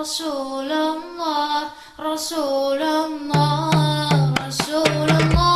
Rasulullah, Rasulullah, Rasulullah.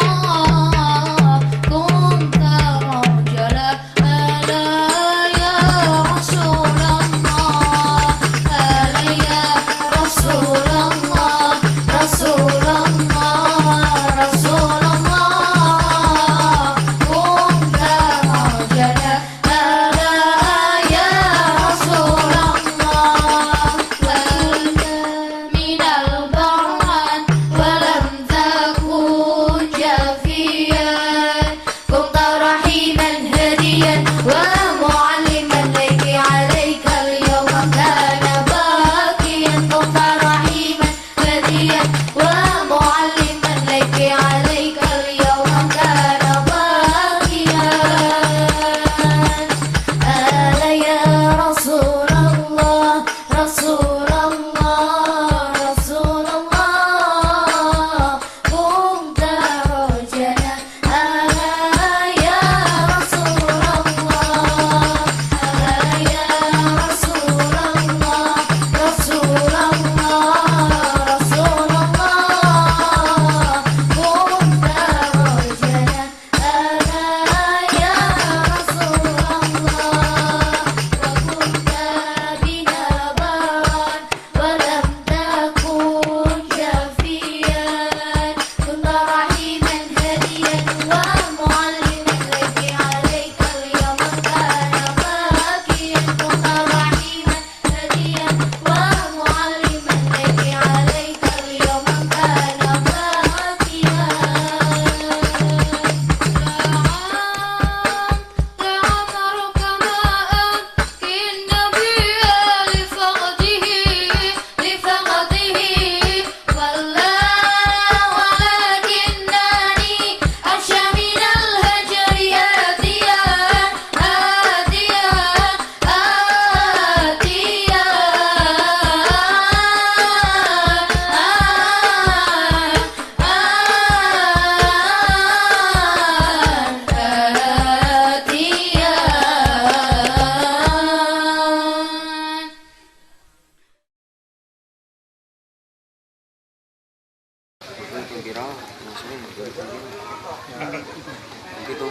Kira langsung gitu.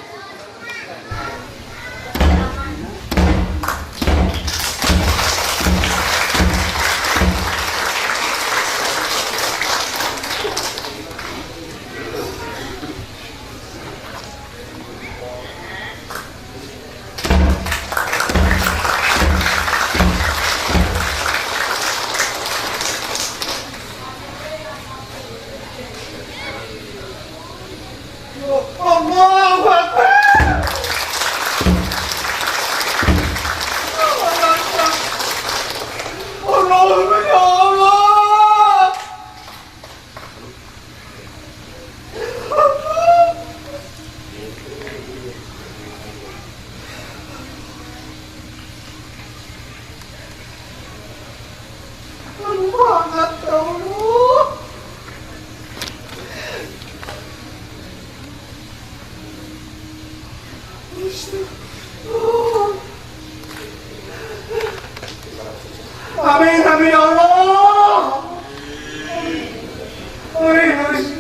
Amin, amin ya Allah. Amin, amin.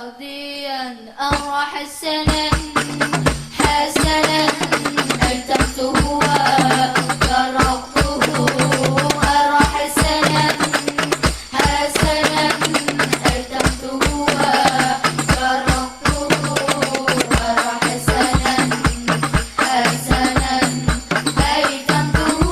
راضيا أرى حسنا حسنا ألتمته وتركته أرى حسنا حسنا ألتمته وتركته أرى حسنا حسنا ألتمته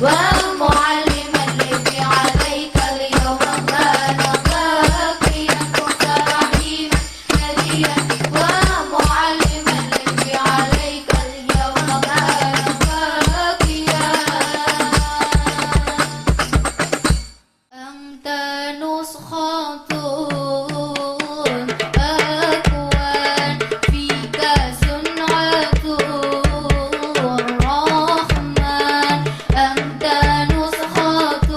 ومعلما الذي عليك اليوم كان باقيا كنت رحيما هديا ومعلما الذي عليك اليوم كان باقيا أنت نسخة أكوان فيك صنعة الرحمن أنت نسخة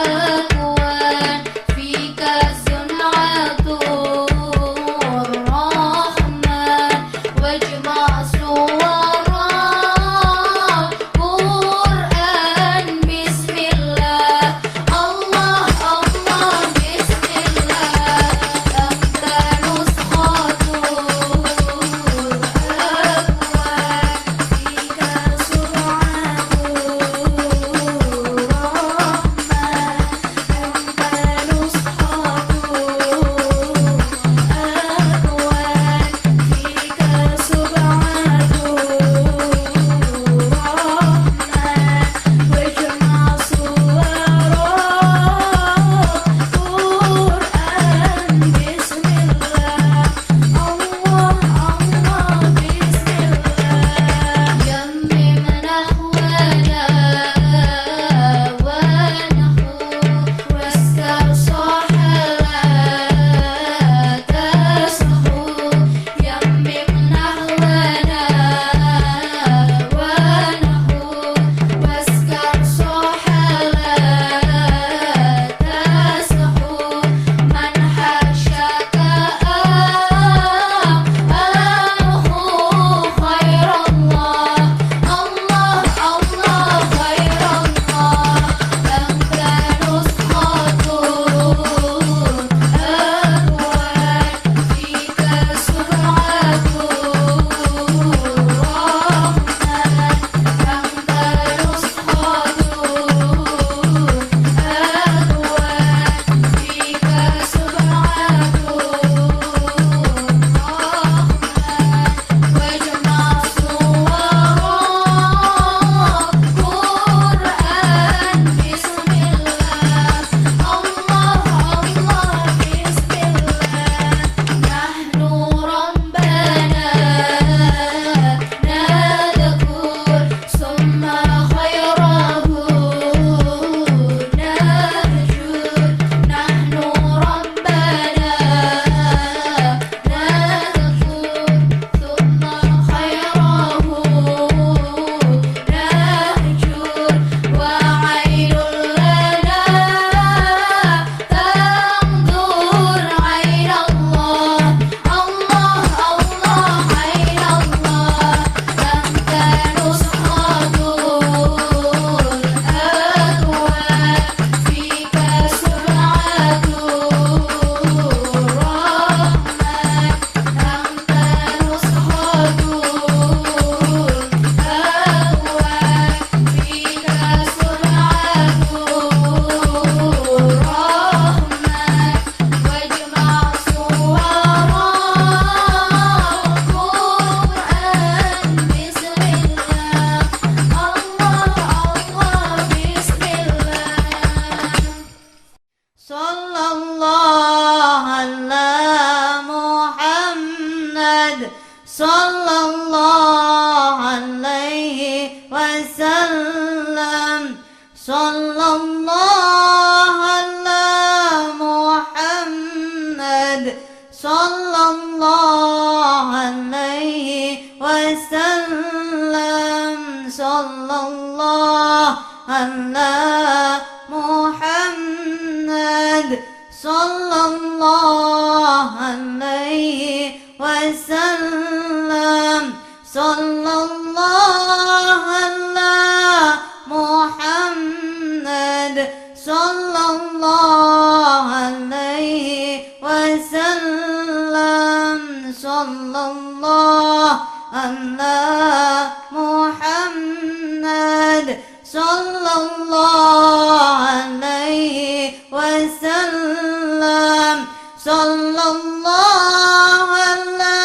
الأكوان فيك صنعة الرحمن واجمع صورا قرآن بسم الله الله الله بسم الله أنت نسخة الأكوان فيك سرعة الرحمن أنت نسخة الأكوان فيك سرعة وسلم صلى الله على محمد صلى الله عليه وسلم صلى الله على محمد صلى الله عليه وسلم صلى الله على محمد صلى الله عليه وسلم صلى الله على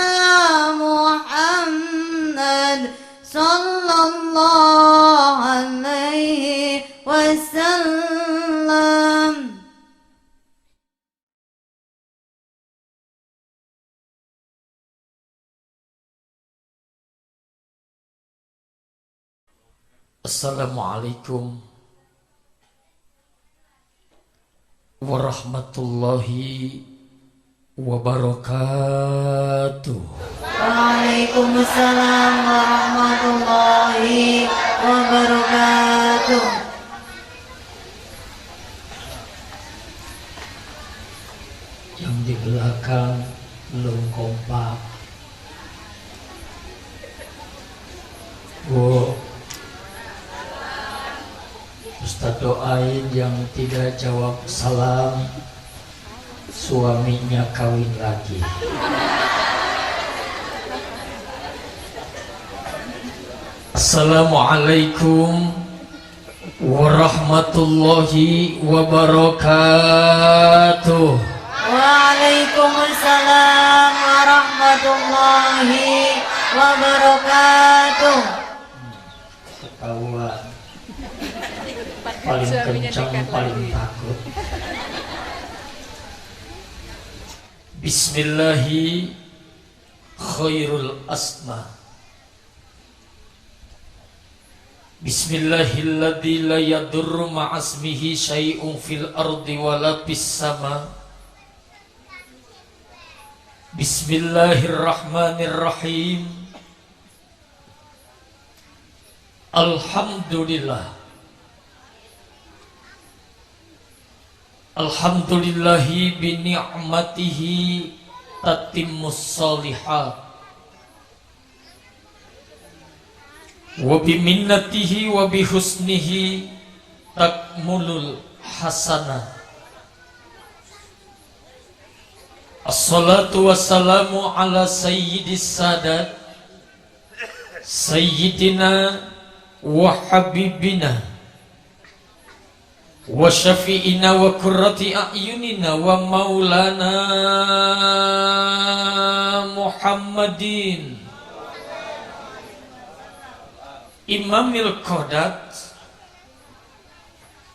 محمد صلى الله عليه وسلم. Assalamualaikum warahmatullahi wabarakatuh. Waalaikumsalam warahmatullahi wabarakatuh. Yang di belakang belum kompak. Ustaz doain yang tidak jawab salam suaminya kawin lagi. Assalamualaikum warahmatullahi wabarakatuh. Waalaikumsalam warahmatullahi wabarakatuh. Ketahuan paling kencang paling takut. Bismillahi khairul asma. Bismillahilladzi la yadurru ma'asmihi syai'un fil ardi wala fis sama. Bismillahirrahmanirrahim. Alhamdulillah. Alhamdulillahi bi ni'matihi tatimmus shalihat wa bi minnatihi wa bi husnihi takmulul hasanah. Assalatu wassalamu ala sayyidis sadat sayyidina wa habibina wa syafi'ina wa qurrati a'yunina wa maulana Muhammadin imamil qadat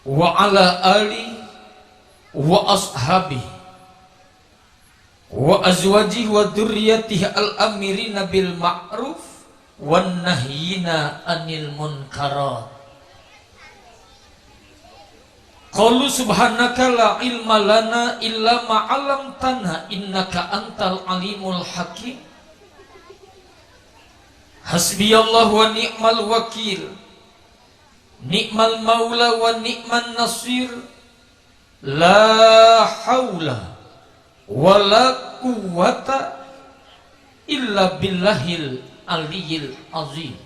wa ala ali wa ashabi wa azwajihi wa dzurriyyatihi al-amirina bil ma'ruf wan nahyina anil munkarat. Qalu subhanaka la ilma lana illa ma 'allamtana innaka antal alimul hakim. Hasbiyallahu wa ni'mal wakil. Ni'mal maula wa ni'man nasir. La haula wa la quwwata illa billahil aliyyil azim.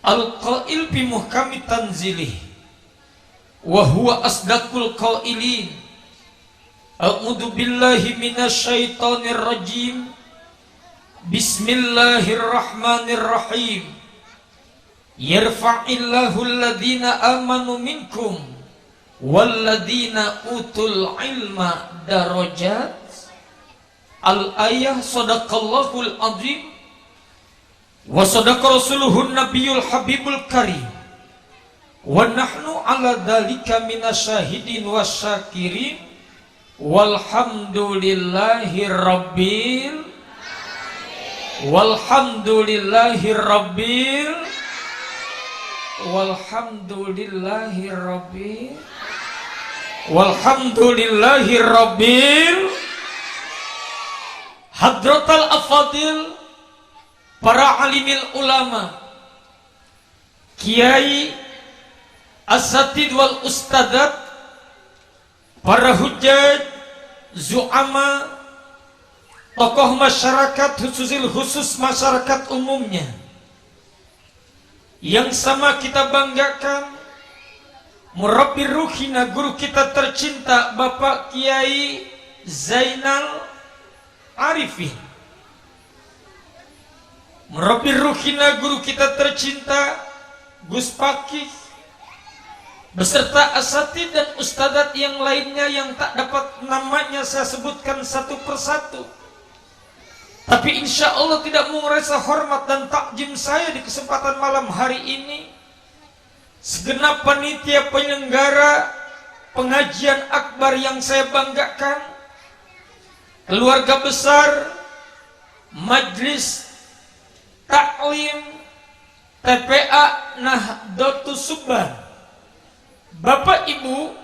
Al-qail bi muhkami tanzilih wa huwa asdaqul qailin. A'udzu billahi minasyaitonir rajim. Bismillahirrahmanirrahim. Yarfa'illahu alladhina amanu minkum walladhina utul ilma darajat. Al-ayah sadaqallahul azim wa sadaqa rasuluhun nabiyul habibul karim. Wa nahnu ala dhalika minasyahidin wasyakirin walhamdulillahi rabbil walhamdulillahi rabbil walhamdulillahi rabbil walhamdulillahi rabbil hadratal afadil para alimil ulama, kiai, asatid wal ustadat, para hujjaj, zu'ama, tokoh masyarakat khusus masyarakat umumnya, yang sama kita banggakan, murabbi ruhina, guru kita tercinta Bapak Kiai Zainal Arifin, murabbi ruhina, guru kita tercinta Gus Pakih, beserta asatid dan ustadat yang lainnya yang tak dapat namanya saya sebutkan satu persatu. Tapi insya Allah tidak mengurangi hormat dan takjim saya di kesempatan malam hari ini. Segenap panitia penyelenggara pengajian akbar yang saya banggakan, keluarga besar Majlis Taklim TPA Nahdlatul Subban, Bapak Ibu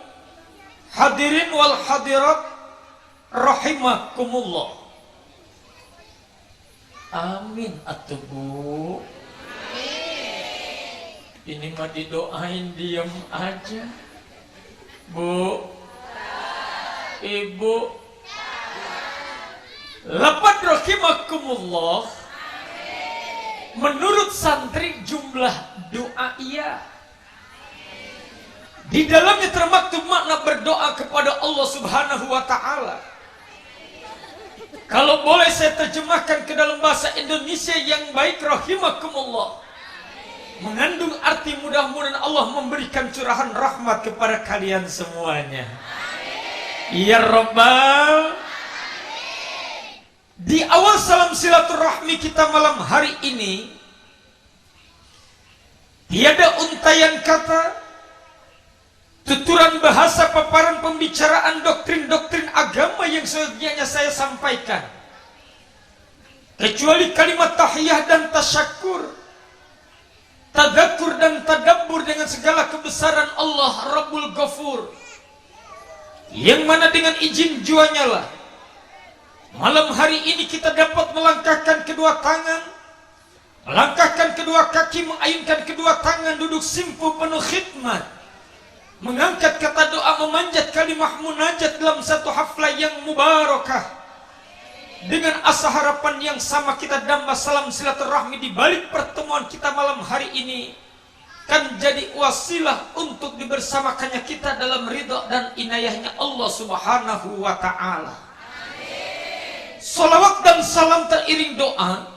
hadirin wal hadirat rahimakumullah. Amin atuh Bu. Ini mah didoain diam aja. Bu, Ibu, lapad rahimakumullah. Menurut santri jumlah doa iya. Di dalamnya termaktub makna berdoa kepada Allah Subhanahu wa taala. Kalau boleh saya terjemahkan ke dalam bahasa Indonesia yang baik, rahimakumullah, mengandung arti mudah-mudahan Allah memberikan curahan rahmat kepada kalian semuanya. Ya Rabbal. Di awal salam silaturahmi kita malam hari ini, tiada untayan kata, tuturan bahasa, paparan pembicaraan doktrin-doktrin agama yang seyogianya saya sampaikan, kecuali kalimat tahiyah dan tasyakur, tadakur dan tadabbur dengan segala kebesaran Allah Rabbul Ghafur, yang mana dengan izin juanya lah malam hari ini kita dapat melangkahkan kedua tangan, melangkahkan kedua kaki, mengayunkan kedua tangan, duduk simpu penuh khidmat, mengangkat kata doa, memanjat kalimah munajat dalam satu haflah yang mubarakah, dengan asa harapan yang sama kita damba salam silaturahmi di balik pertemuan kita malam hari ini kan jadi wasilah untuk dibersamakannya kita dalam ridha dan inayahnya Allah Subhanahu wa ta'ala. Salawat dan salam teriring doa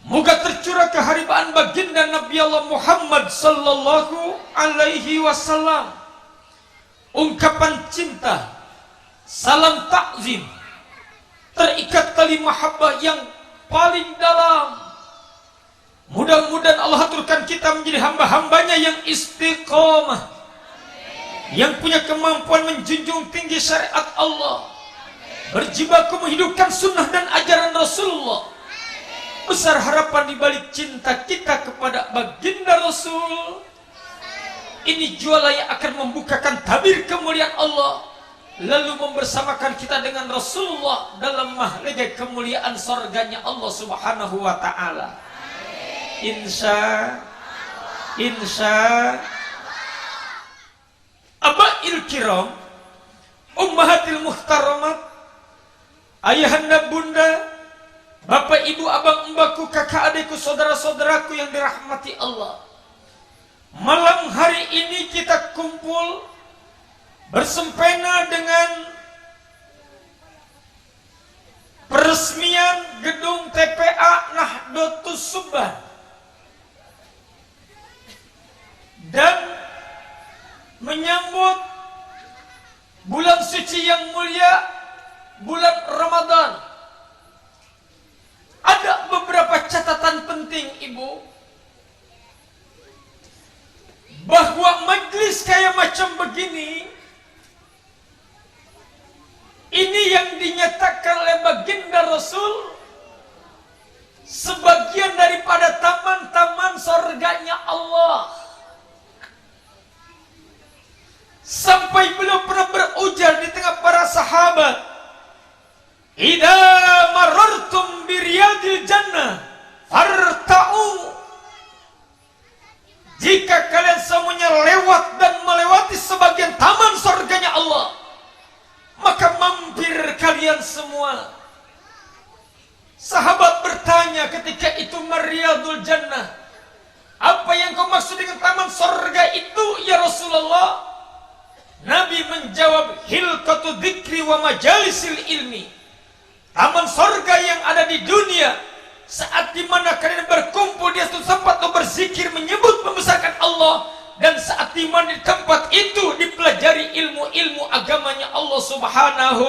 moga tercurah keharibaan baginda Nabi Allah Muhammad sallallahu alaihi wasallam, ungkapan cinta, salam takzim, terikat tali mahabbah yang paling dalam. Mudah-mudahan Allah aturkan kita menjadi hamba-hambanya yang istiqomah, yang punya kemampuan menjunjung tinggi syariat Allah, berjibaku menghidupkan sunnah dan ajaran Rasulullah. Besar harapan dibalik cinta kita kepada baginda Rasul. Ini jualah yang akan membukakan tabir kemuliaan Allah, lalu membersamakan kita dengan Rasulullah dalam mahligai kemuliaan surganya Allah Subhanahu wa ta'ala. Insya Abail kiram, ummahatil muhtaramat, ayahanda bunda, bapak ibu, abang embaku, kakak adikku, saudara-saudaraku yang dirahmati Allah. Malam hari ini kita kumpul bersempena dengan peresmian gedung TPA Nahdlatul Subban dan menyambut bulan suci yang mulia, bulan Ramadan. Ada beberapa catatan penting, Ibu, bahwa majlis kayak macam begini ini yang dinyatakan oleh baginda Rasul sebagian daripada taman-taman surganya Allah. Sampai beliau pernah berujar di tengah para sahabat, "Idza marartum bi riyadil jannah farta'u, jika kalian semuanya lewat dan melewati sebagian taman surganya Allah, maka mampir kalian semua. Sahabat bertanya ketika itu, Mariyadul Jannah, apa yang kau maksud dengan taman surga itu ya Rasulullah? Nabi menjawab, hilqatu dzikri wa majalisil ilmi. Taman surga yang ada di dunia saat dimana kalian berkumpul di satu tempat untuk berzikir, menyebut membesarkan Allah, dan saat dimana di tempat itu dipelajari ilmu-ilmu agamanya Allah Subhanahu.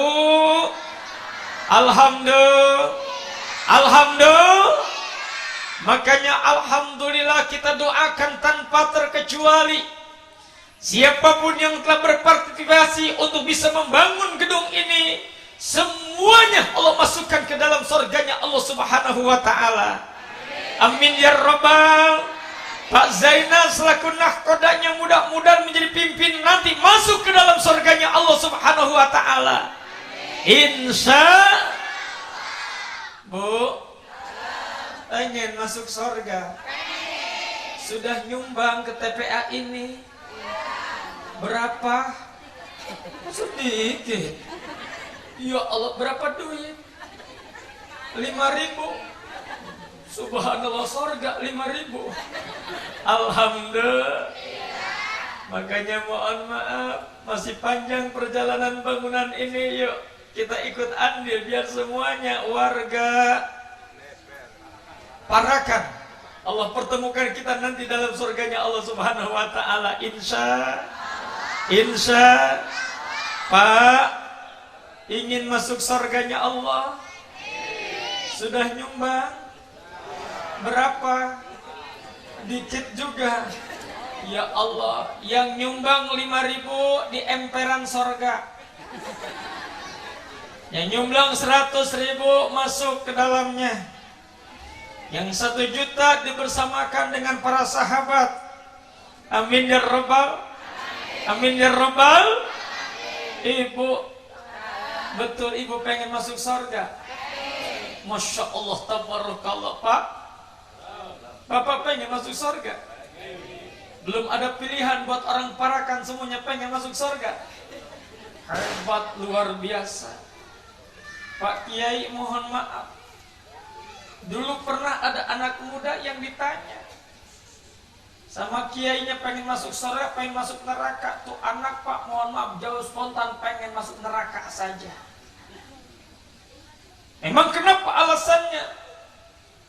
Alhamdulillah. Makanya alhamdulillah kita doakan tanpa terkecuali. Siapapun yang telah berpartisipasi untuk bisa membangun gedung ini, semuanya Allah masukkan ke dalam surganya Allah Subhanahu wa ta'ala. Amin ya rabbal. Pak Zainal selaku nahkodanya mudah-mudahan menjadi pimpin nanti masuk ke dalam surganya Allah Subhanahu wa ta'ala. Insya Bu, pengen masuk surga? Sudah nyumbang ke TPA ini? Berapa? Sedikit. Ya Allah, berapa duit? 5.000. Subhanallah, surga 5.000. Alhamdulillah. Makanya mohon maaf, masih panjang perjalanan bangunan ini. Yuk kita ikut andil biar semuanya warga Parakan Allah pertemukan kita nanti dalam surganya Allah Subhanahu wa ta'ala. Insya Pak ingin masuk surganya Allah? Sudah nyumbang? Berapa? Dikit juga. Ya Allah, yang nyumbang 5.000 di emperan surga, yang nyumbang 100.000 masuk ke dalamnya, yang 1 juta dibersamakan dengan para sahabat. Amin ya rabbal. Amin ya rabbal. Ibu, betul ibu pengen masuk surga? Masya Allah, tabarakallah. Pak, Bapak pengen masuk surga? Belum ada pilihan buat orang Parakan, semuanya pengen masuk surga. Hebat, luar biasa. Pak Kiai mohon maaf, dulu pernah ada anak muda yang ditanya sama kiainya pengen masuk surga, pengen masuk neraka. Tuh anak Pak mohon maaf jauh spontan pengen masuk neraka saja. Emang kenapa alasannya?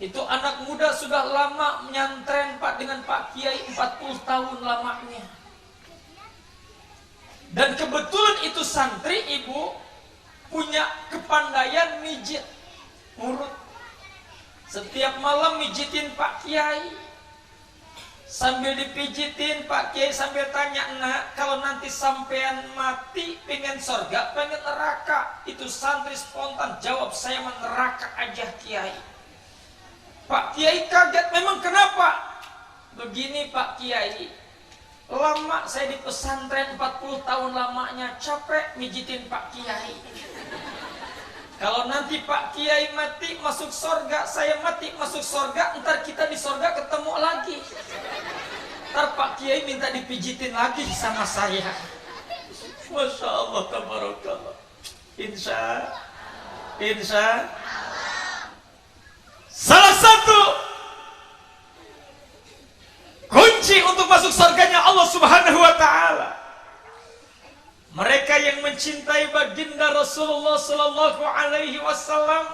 Itu anak muda sudah lama menyantren Pak dengan Pak Kiai, 40 tahun lamanya. Dan kebetulan itu santri ibu punya kepandaian mijit ngurut. Setiap malam mijitin Pak Kiai. Sambil dipijitin Pak Kiai sambil tanya, "Nak, kalau nanti sampean mati pengen surga, pengen neraka?" Itu santri spontan jawab, "Saya neraka aja Kiai." Pak Kiai kaget, "Memang kenapa?" "Begini Pak Kiai, lama saya di pesantren 40 tahun lamanya, capek mijitin Pak Kiai. Kalau nanti Pak Kiai mati masuk surga, saya mati masuk surga, ntar kita di surga ketemu lagi. Ntar Pak Kiai minta dipijitin lagi sama saya." Masya Allah, tabarakallah. Insya salah satu kunci untuk masuk surganya Allah Subhanahu wa ta'ala, mereka yang mencintai baginda Rasulullah sallallahu alaihi wasallam,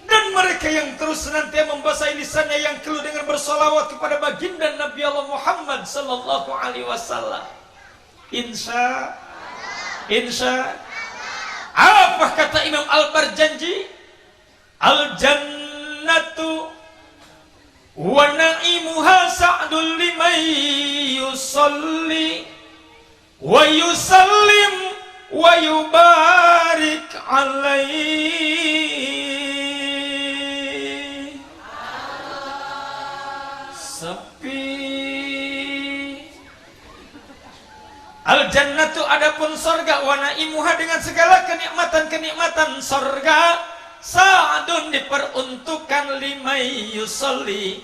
dan mereka yang terus senantiasa membasahi lisannya yang keluh dengan bersolawat kepada baginda Nabi Allah Muhammad sallallahu alaihi wasallam. Insya apa kata Imam Al-Barjanji? Al-jannatu wa na'imuha sa'dul liman yusalli wa yusallim wa yubarik alaihi. Sepi. Al-jannatu adapun surga, wa na'imuha dengan segala kenikmatan-kenikmatan surga, sa'adun diperuntukkan limay yusalli,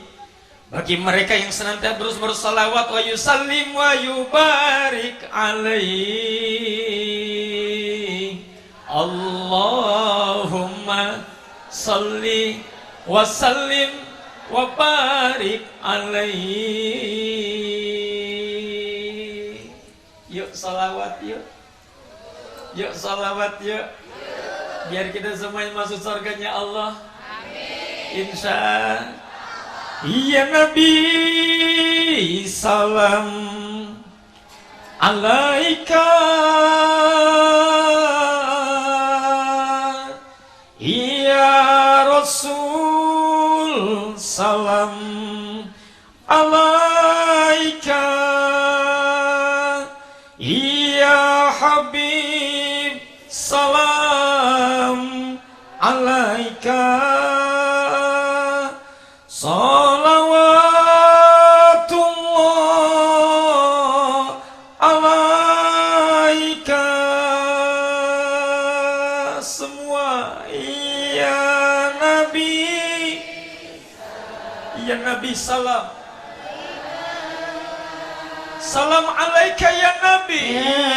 bagi mereka yang senantiasa terus bersalawat, wa yusallim wa yubarik alaihi. Allahumma salli wa sallim wa barik alaihi. Yuk salawat yuk. Yuk salawat yuk. Biar kita semuanya masuk surganya Allah. Amin. Insya ya Nabi salam alaika, ya Rasul salam alaika, ya Habib salam alaika, salawatullah alaika. Semua ya Nabi salam, salam alaika ya Nabi,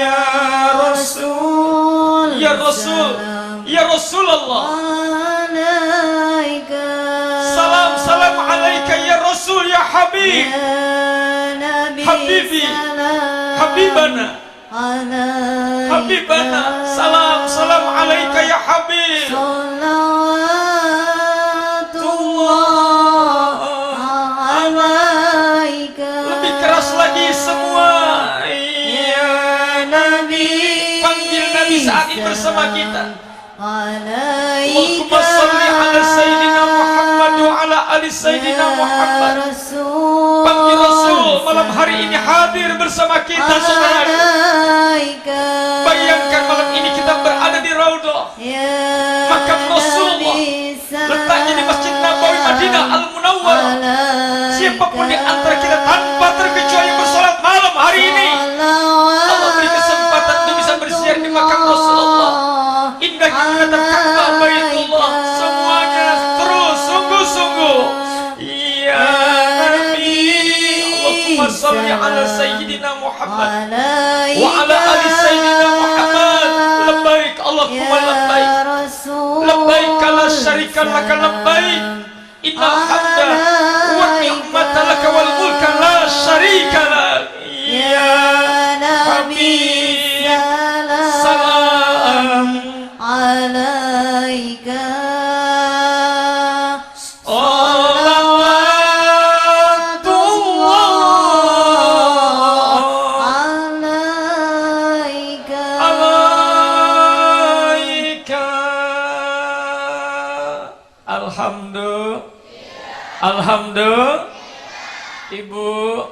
ya Rasul, ya Rasul, ya Rasulullah, salam salam alaika ya Rasul, ya Habib, Habibi, Habibana, Habibana, salam salam alaika ya Habib. Lebih keras lagi semua ya Nabi, panggil Nabi saat ini bersama kita. Allahumma salli ala Sayyidina Muhammad wa ala ali Sayyidina Muhammad. Panggil Rasul malam hari ini hadir bersama kita, saudara. Bayangkan malam ini kita berada di Raudhah, makam Rasulullah, letaknya di Masjid Nabawi Madinah Al-Munawwarah. Siapapun di antara kita tanpa terkecuali bersolat malam hari ini, Allah beri kesempatan untuk bisa berziarah di makam Rasulullah. Indahnya menatap Ka'bah Baitullah. Semuanya terus sungguh-sungguh ya Nabi. Allahumma salli ala Sayyidina Muhammad wa ala ali Sayyidina Muhammad. Labbaik Allahumma labbaik, labbaik la syarika laka labbaik, innal hamda wa ni'mata laka wal mulka la syarika lak. Ya Habib salam alaika, alhamdulillah. Ibu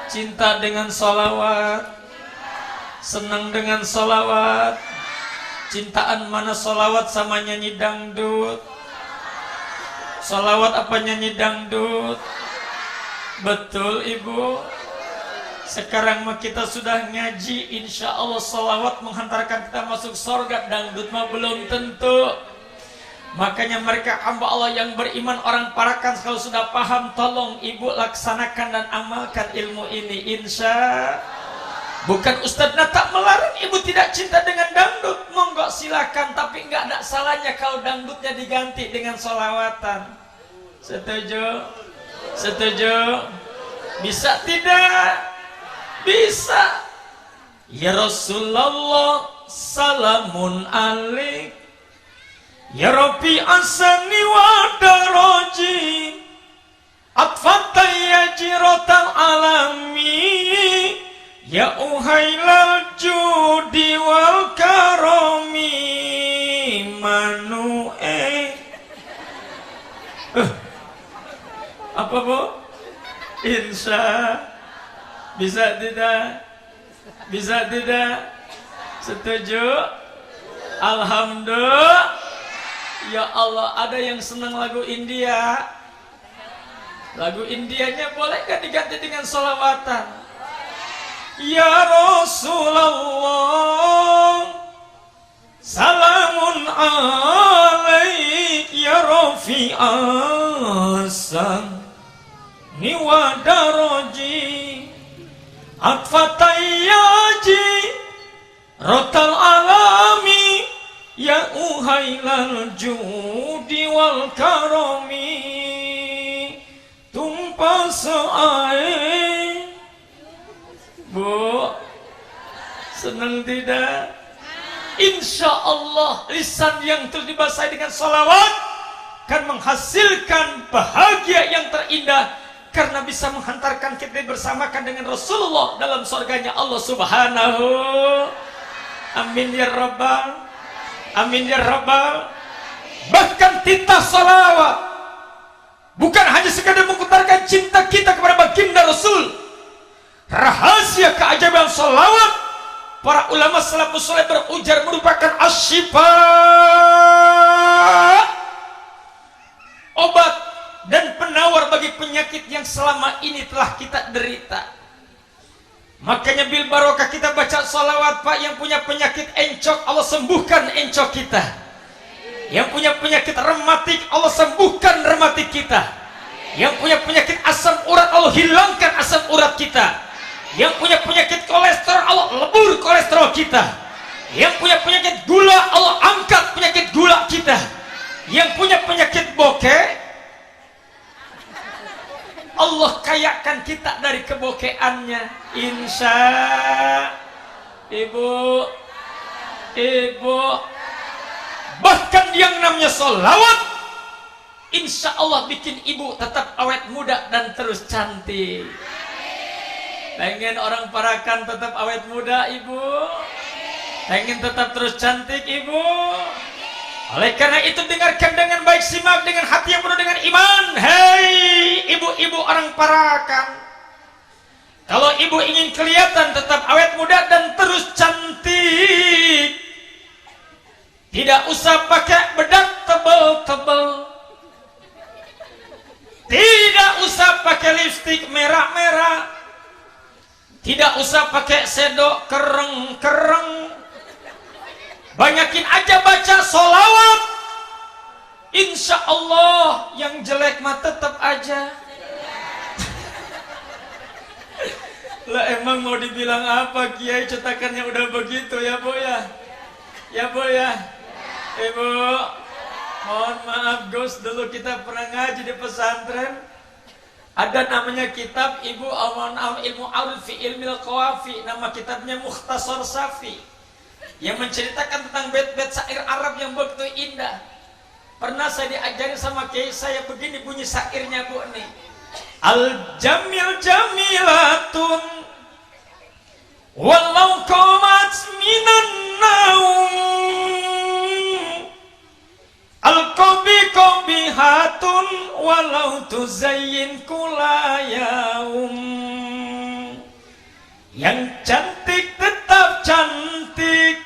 cinta dengan sholawat, senang dengan sholawat. Cintaan mana sholawat sama nyanyi dangdut? Sholawat apa nyanyi dangdut? Betul ibu. Sekarang mah kita sudah ngaji, insya Allah sholawat menghantarkan kita masuk surga, dangdut mah belum tentu. Makanya mereka hamba Allah yang beriman, orang parakan, kalau sudah paham tolong ibu laksanakan dan amalkan ilmu ini, insya Allah. Bukan Ustadz tak melarang ibu tidak cinta dengan dangdut, monggo silakan, tapi nggak ada salahnya kalau dangdutnya diganti dengan sholawatan. Setuju? Setuju? Bisa tidak? Bisa. Ya Rasulullah salamun alaik, ya Rabbi asani wa daraji, atfataya jirotal alami, ya uhailal judi wal karomi manue. Apa bu? Insya bisa tidak? Bisa tidak? Setuju? Alhamdulillah. Ya Allah, ada yang senang lagu India. Lagu Indianya boleh gak diganti dengan sholawatan? Ya Rasulullah salamun alaik, ya Rafi asam ni wadaroji atfatayyaji rotal alami ya uhailal judi wal karomi tumpah seae. Bu, senang tidak? Insya Allah lisan yang terus dibasahi dengan salawat akan menghasilkan bahagia yang terindah, karena bisa menghantarkan kita bersamakan dengan Rasulullah dalam surganya Allah Subhanahu. Amin ya Rabbal, amin ya Rabbal. Bahkan titah salawat bukan hanya sekadar mengutarakan cinta kita kepada baginda Rasul. Rahasia keajaiban salawat, para ulama salafus saleh berujar, merupakan asyifa, obat dan penawar bagi penyakit yang selama ini telah kita derita. Makanya bil barokah kita baca salawat, Pak. Yang punya penyakit encok, Allah sembuhkan encok kita. Yang punya penyakit rematik, Allah sembuhkan rematik kita. Yang punya penyakit asam urat, Allah hilangkan asam urat kita. Yang punya penyakit kolesterol, Allah lebur kolesterol kita. Yang punya penyakit gula, Allah angkat penyakit gula kita. Yang punya penyakit bokeh, Allah kayakan kita dari kebokeannya. Insya Ibu, bahkan yang namanya sholawat, insya Allah bikin ibu tetap awet muda dan terus cantik. Pengen orang Parakan tetap awet muda, Ibu? Pengen tetap terus cantik, Ibu? Oleh karena itu dengarkan dengan baik, simak dengan hati yang penuh dengan iman. Hei ibu-ibu orang Parakan, kalau ibu ingin kelihatan tetap awet muda dan terus cantik, tidak usah pakai bedak tebal-tebal, tidak usah pakai lipstik merah-merah, tidak usah pakai sedok kereng-kereng. Banyakin aja baca sholawat. Insya Allah yang jelek mah tetap aja. Lah emang mau dibilang apa, Kiai? Cetakannya udah begitu ya, Bu ya? Ya, Bu ya? Ibu, mohon maaf Gus, dulu kita pernah ngaji di pesantren. Ada namanya kitab Ibu Awan Ilmu Arif fi Ilmil Qawafi. Nama kitabnya Mukhtasar Safi, yang menceritakan tentang bait-bait syair Arab yang begitu indah. Pernah saya diajarin sama kiai saya, begini bunyi syairnya, Bu nih. Al-jamil jamilatun walau qamat minan naum, al-qabi qabihatun walau tuzayyin kulayaum. Yang cantik tetap cantik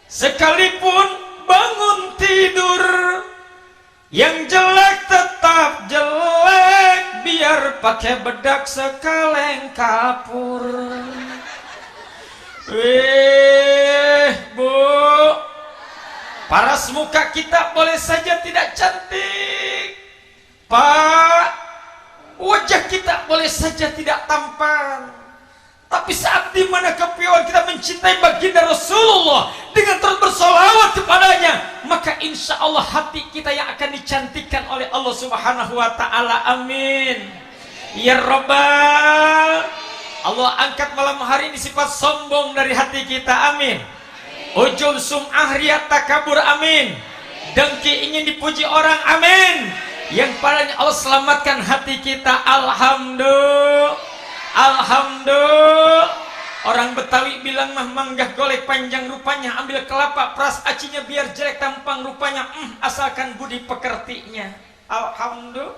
sekalipun bangun tidur, yang jelek tetap jelek biar pakai bedak sekaleng kapur. Bu, paras muka kita boleh saja tidak cantik, Pak. Wajah kita boleh saja tidak tampan, tapi saat dimana kepiawaian kita mencintai baginda Rasulullah dengan terus bersolawat kepadanya, maka insya Allah hati kita yang akan dicantikkan oleh Allah Subhanahu wa ta'ala. Amin ya Rabbal. Allah angkat malam hari ini sifat sombong dari hati kita. Amin. Ujul sum'ah riya takabur. Amin. Dengki ingin dipuji orang. Amin. Yang padanya Allah selamatkan hati kita. Alhamdulillah. Alhamdulillah. Orang Betawi bilang mah manggah golek panjang rupanya, ambil kelapa peras acinya biar jelek tampang rupanya, asalkan budi pekertinya. Alhamdulillah.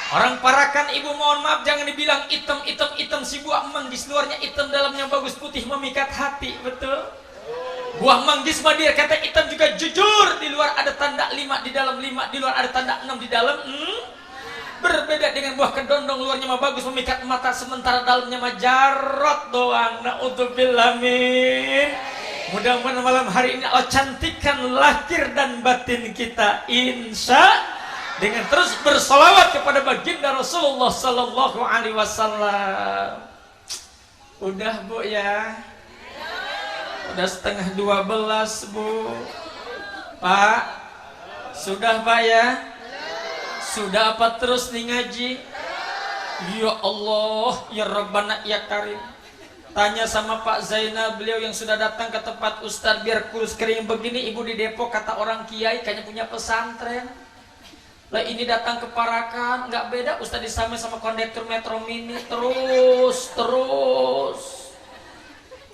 Orang Parakan, ibu mohon maaf jangan dibilang hitam si buah manggis, luarnya hitam dalamnya bagus putih memikat hati. Betul. Buah manggis mah dia kata hitam juga jujur, di luar ada tanda 5, di dalam 5, di luar ada tanda 6, di dalam berbeda dengan buah kedondong, luarnya mah bagus memikat mata, sementara dalamnya mah jarot doang. Naudzubillah min. Mudah-mudahan malam hari ini Allah cantikkan lahir dan batin kita, insya, dengan terus bersolawat kepada baginda Rasulullah Sallallahu Alaihi Wasallam. Udah Bu ya, udah setengah 12 Bu. Pak, sudah Pak ya? Sudah apa terus nih ngaji? Ya Allah, ya Rabbana ya Karim. Tanya sama Pak Zainal, beliau yang sudah datang ke tempat Ustadz biar kurus kering begini. Ibu di Depok, kata orang kiai kayaknya punya pesantren. Lah ini datang ke Parakan, nggak beda Ustadz disamain sama kondektur Metro Mini. Terus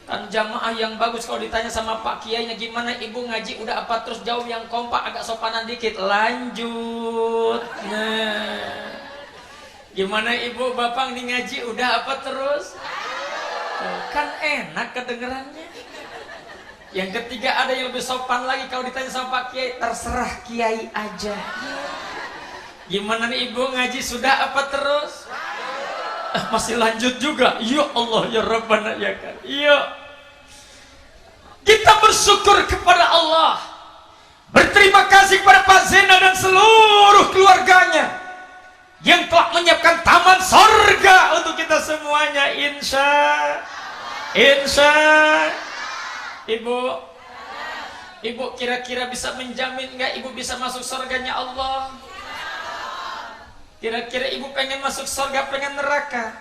kan jamaah yang bagus. Kalau ditanya sama Pak Kiainya gimana ibu ngaji udah apa, terus jauh yang kompak, agak sopanan dikit, lanjut. Nah, gimana ibu bapak nih ngaji udah apa terus? Kan enak kedengerannya. Yang ketiga ada yang lebih sopan lagi, kalau ditanya sama Pak Kiai, terserah Kiai aja. Gimana nih ibu ngaji sudah apa terus? Masih lanjut juga. Ya Allah ya Rabbana ya kan. Iya. Kita bersyukur kepada Allah, berterima kasih kepada Pak Zainal dan seluruh keluarganya yang telah menyiapkan taman sorga untuk kita semuanya, insya. Ibu kira-kira bisa menjamin nggak ibu bisa masuk surganya Allah? Kira-kira ibu pengen masuk surga, pengen neraka?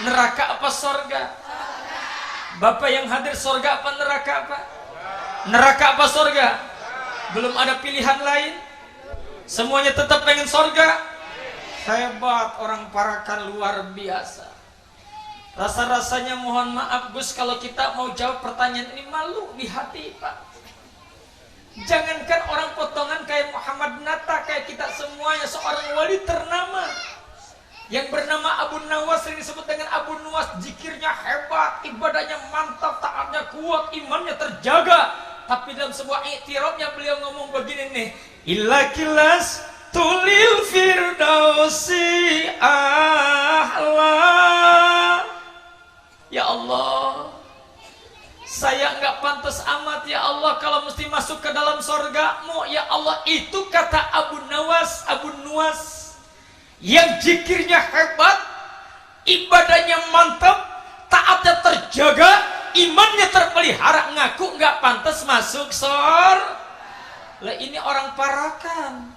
Neraka apa surga? Bapak yang hadir, surga apa neraka apa? Neraka apa surga? Belum ada pilihan lain? Semuanya tetap pengen surga? Hebat orang Parakan, luar biasa. Rasa-rasanya mohon maaf Gus, kalau kita mau jawab pertanyaan ini malu di hati Pak. Jangankan orang potongan kayak Muhammad Nata, kayak kita semuanya, seorang wali ternama yang bernama Abu Nawas, sering disebut dengan Abu Nuwas. Zikirnya hebat, ibadahnya mantap, taatnya kuat, imannya terjaga. Tapi dalam sebuah iktirafnya beliau ngomong begini nih, illa kilas tulil firdausi ahla. Ya Allah, saya nggak pantas amat ya Allah kalau mesti masuk ke dalam sorgamu ya Allah. Itu kata Abu Nuwas yang zikirnya hebat, ibadahnya mantap, taatnya terjaga, imannya terpelihara, ngaku nggak pantas masuk sorga. Lah ini orang Parakan,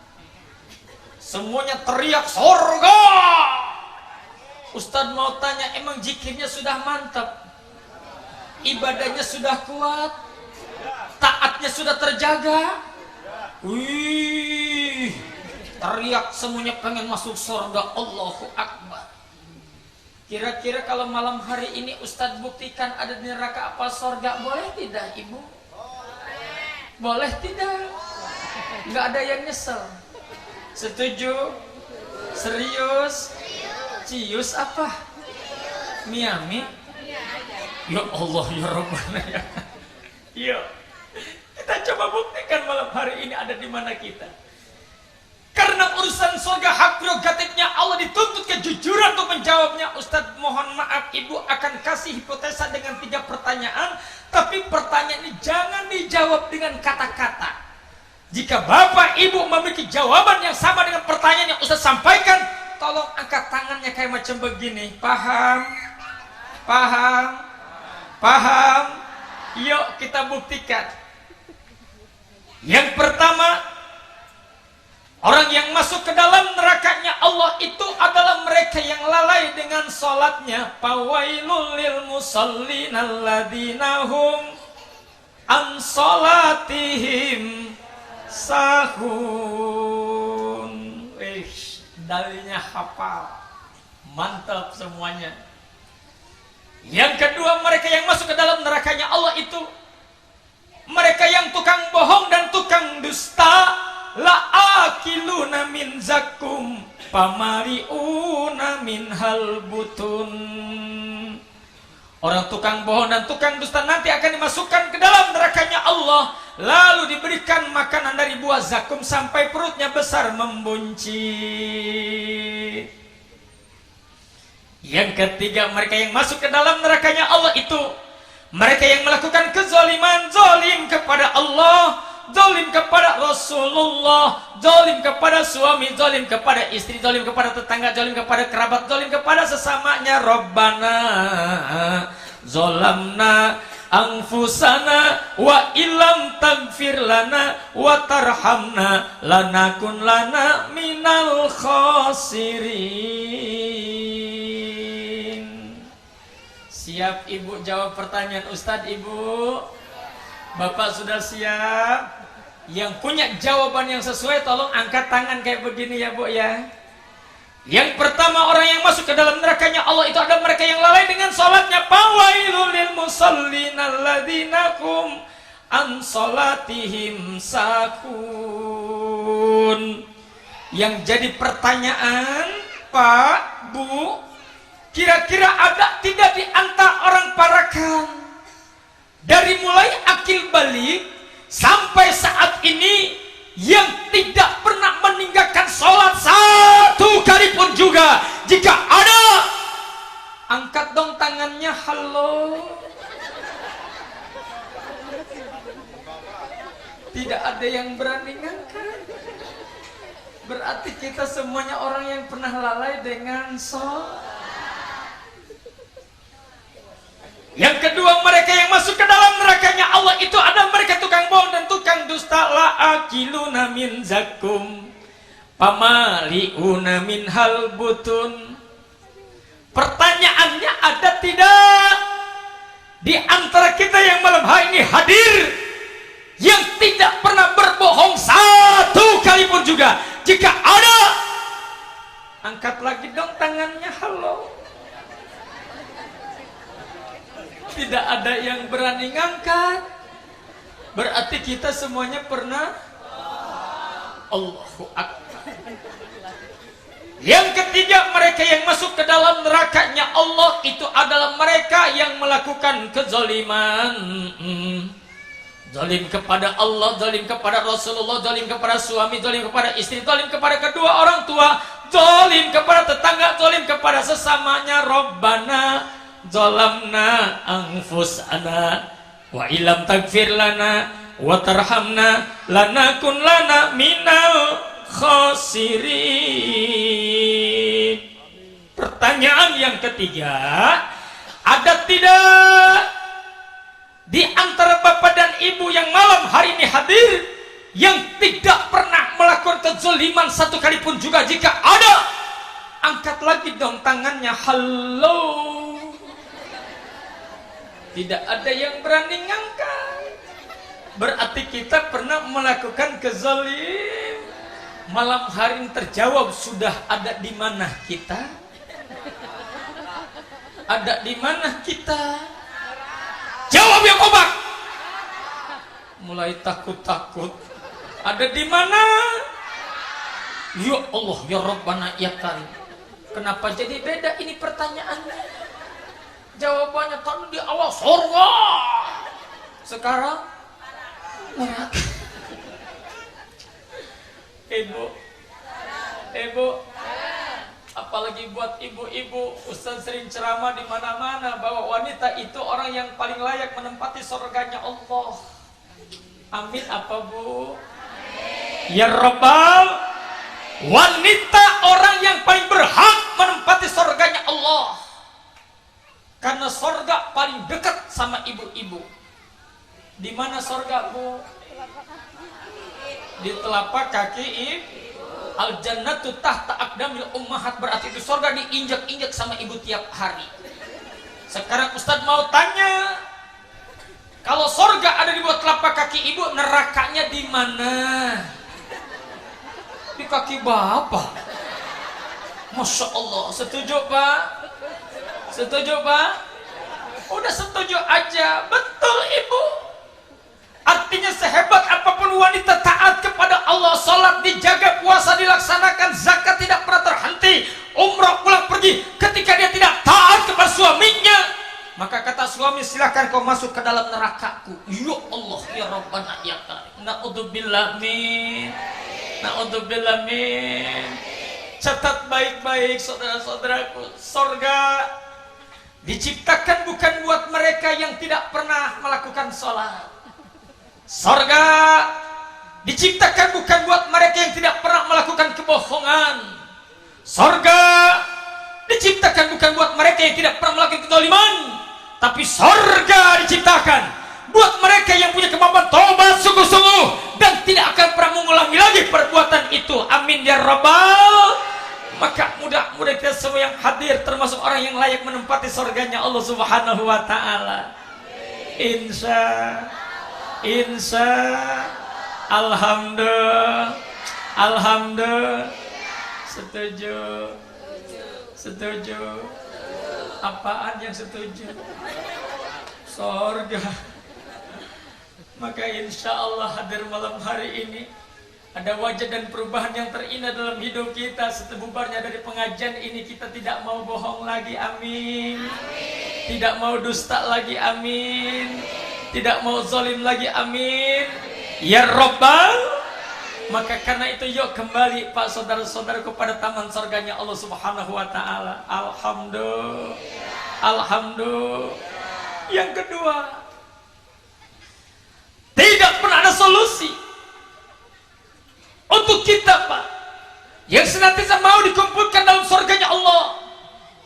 semuanya teriak sorga. Ustadz mau tanya, emang zikirnya sudah mantap, ibadahnya sudah kuat, taatnya sudah terjaga? Wih, teriak semuanya pengen masuk surga. Allahu Akbar. Kira-kira kalau malam hari ini Ustadz buktikan ada di neraka apa surga, boleh tidak ibu? Boleh tidak? Nggak ada yang nyesel. Setuju? Serius? Cius apa? Miami? Ya Allah ya Rabbana ya. Yuk, kita coba buktikan malam hari ini ada di mana kita. Karena urusan surga hak prerogatifnya Allah, dituntut kejujuran untuk menjawabnya. Ustadz mohon maaf, ibu akan kasih hipotesa dengan 3 pertanyaan, tapi pertanyaan ini jangan dijawab dengan kata-kata. Jika bapak ibu memiliki jawaban yang sama dengan pertanyaan yang Ustadz sampaikan, tolong angkat tangannya kayak macam begini. Paham? Paham? Paham? Yuk kita buktikan. Yang pertama, orang yang masuk ke dalam nerakanya Allah itu adalah mereka yang lalai dengan sholatnya. Fawailul lil musallin alladzina hum an sholatihim sahun. Dalilnya hafal, mantap semuanya. Yang kedua, mereka yang masuk ke dalam nerakanya Allah itu mereka yang tukang bohong dan tukang dusta. La akiluna min zakum pamariuna min halbutun. Orang tukang bohong dan tukang dusta nanti akan dimasukkan ke dalam nerakanya Allah, lalu diberikan makanan dari buah zakum sampai perutnya besar membuncit. Yang ketiga, mereka yang masuk ke dalam nerakanya Allah itu Mereka yang melakukan kezaliman, zalim kepada Allah, zalim kepada Rasulullah, zalim kepada suami, zalim kepada istri, zalim kepada tetangga, zalim kepada kerabat, zalim kepada sesamanya. Rabbana zalamna anfusana wa illam taghfir lana wa tarhamna lanakun lana minal khasirin. Siap ibu jawab pertanyaan Ustadz? Ibu, bapak sudah siap? Yang punya jawaban yang sesuai tolong angkat tangan kayak begini ya bu ya. Yang pertama, orang yang masuk ke dalam nerakanya Allah itu ada mereka yang lalai dengan sholatnya. Fawailul lil musallin alladzina hum an sholatihim sahun. Yang jadi pertanyaan, Pak, Bu, kira-kira ada tidak di antara orang parakan dari mulai akil balik sampai saat ini yang tidak pernah meninggalkan sholat satu kali pun juga? Jika ada, angkat dong tangannya. Halo. Tidak ada yang berani ngangkat. Berarti kita semuanya orang yang pernah lalai dengan sholat. Yang kedua, mereka yang masuk ke dalam nerakanya Allah itu ada mereka tukang bohong dan tukang dusta. La'akiluna min zakum pamali'una min hal butun. Pertanyaannya, ada tidak di antara kita yang malam hari ini hadir yang tidak pernah berbohong satu kali pun juga? Jika ada, angkat lagi dong tangannya. Halo. Tidak ada yang berani ngangkat. Berarti kita semuanya pernah. Allahu Akbar. Yang ketiga, mereka yang masuk ke dalam nerakanya Allah itu adalah mereka yang melakukan kezaliman. Zalim kepada Allah, zalim kepada Rasulullah, zalim kepada suami, zalim kepada istri, zalim kepada kedua orang tua, zalim kepada tetangga, zalim kepada sesamanya. Rabbana zalamna anfusana wa illam taghfir lana wa tarhamna lanakun lana minal khasirin. Pertanyaan yang ketiga, ada tidak di antara bapak dan ibu yang malam hari ini hadir yang tidak pernah melakukan kezaliman satu kali pun juga? Jika ada, angkat lagi dong tangannya. Halo. Tidak ada yang berani ngangkat. Berarti kita pernah melakukan kezalim. Malam hari ini terjawab sudah. Ada di mana kita? Ada di mana kita? Jawab yang kompak. Mulai takut-takut. Ada di mana? Ya Allah, ya Rabbana, ya Karim. Kenapa jadi beda ini pertanyaannya? Jawabannya tadi di awal surga, sekarang neraka. Ibu, apalagi buat ibu-ibu, Ustaz sering ceramah di mana-mana bahwa wanita itu orang yang paling layak menempati surganya Allah. Amin apa Bu? Amin. Ya Rabbal, wanita orang yang paling berhak menempati surganya Allah. Karena sorga paling dekat sama ibu-ibu. Di mana sorga Bu? Di telapak kaki ibu. Al jannatu tahta aqdamil ummahat. Berarti itu sorga diinjak-injak sama ibu tiap hari. Sekarang Ustadz mau tanya, kalau sorga ada di bawah telapak kaki ibu, nerakanya di mana? Di kaki bapak. Masya Allah. Setuju Pak? Setuju Pak? Udah setuju aja. Betul Ibu. Artinya sehebat apapun wanita taat kepada Allah, sholat dijaga, puasa dilaksanakan, zakat tidak pernah terhenti, umrah pulang pergi, ketika dia tidak taat kepada suaminya, maka kata suami, silahkan kau masuk ke dalam nerakaku. Ya Allah, ya Rabbana, ya Karim. Na'udzubillah min. Na'udzubillah min. Catat baik-baik saudara-saudaraku, surga diciptakan bukan buat mereka yang tidak pernah melakukan sholat. Sorga diciptakan bukan buat mereka yang tidak pernah melakukan kebohongan. Sorga diciptakan bukan buat mereka yang tidak pernah melakukan kezaliman. Tapi sorga diciptakan buat mereka yang punya kemampuan taubat sungguh-sungguh dan tidak akan pernah mengulangi lagi perbuatan itu. Amin ya rabbal. Maka mudah-mudahan kita semua yang hadir termasuk orang yang layak menempati surganya Allah Subhanahu wa taala. Insya Alhamdulillah. Setuju. Apaan yang setuju? Surga. Maka insya Allah hadir malam hari ini ada wajah dan perubahan yang terindah dalam hidup kita. Setelah bubarnya dari pengajian ini, kita tidak mau bohong lagi, amin. Tidak mau dusta lagi, amin. Tidak mau zalim lagi, amin. Ya Rabbal. Maka karena itu yuk kembali Pak saudara-saudaraku pada taman surganya Allah Subhanahu wa taala. Alhamdulillah. Yang kedua, tidak pernah ada solusi untuk kita Pak yang senantiasa mau dikumpulkan dalam surganya Allah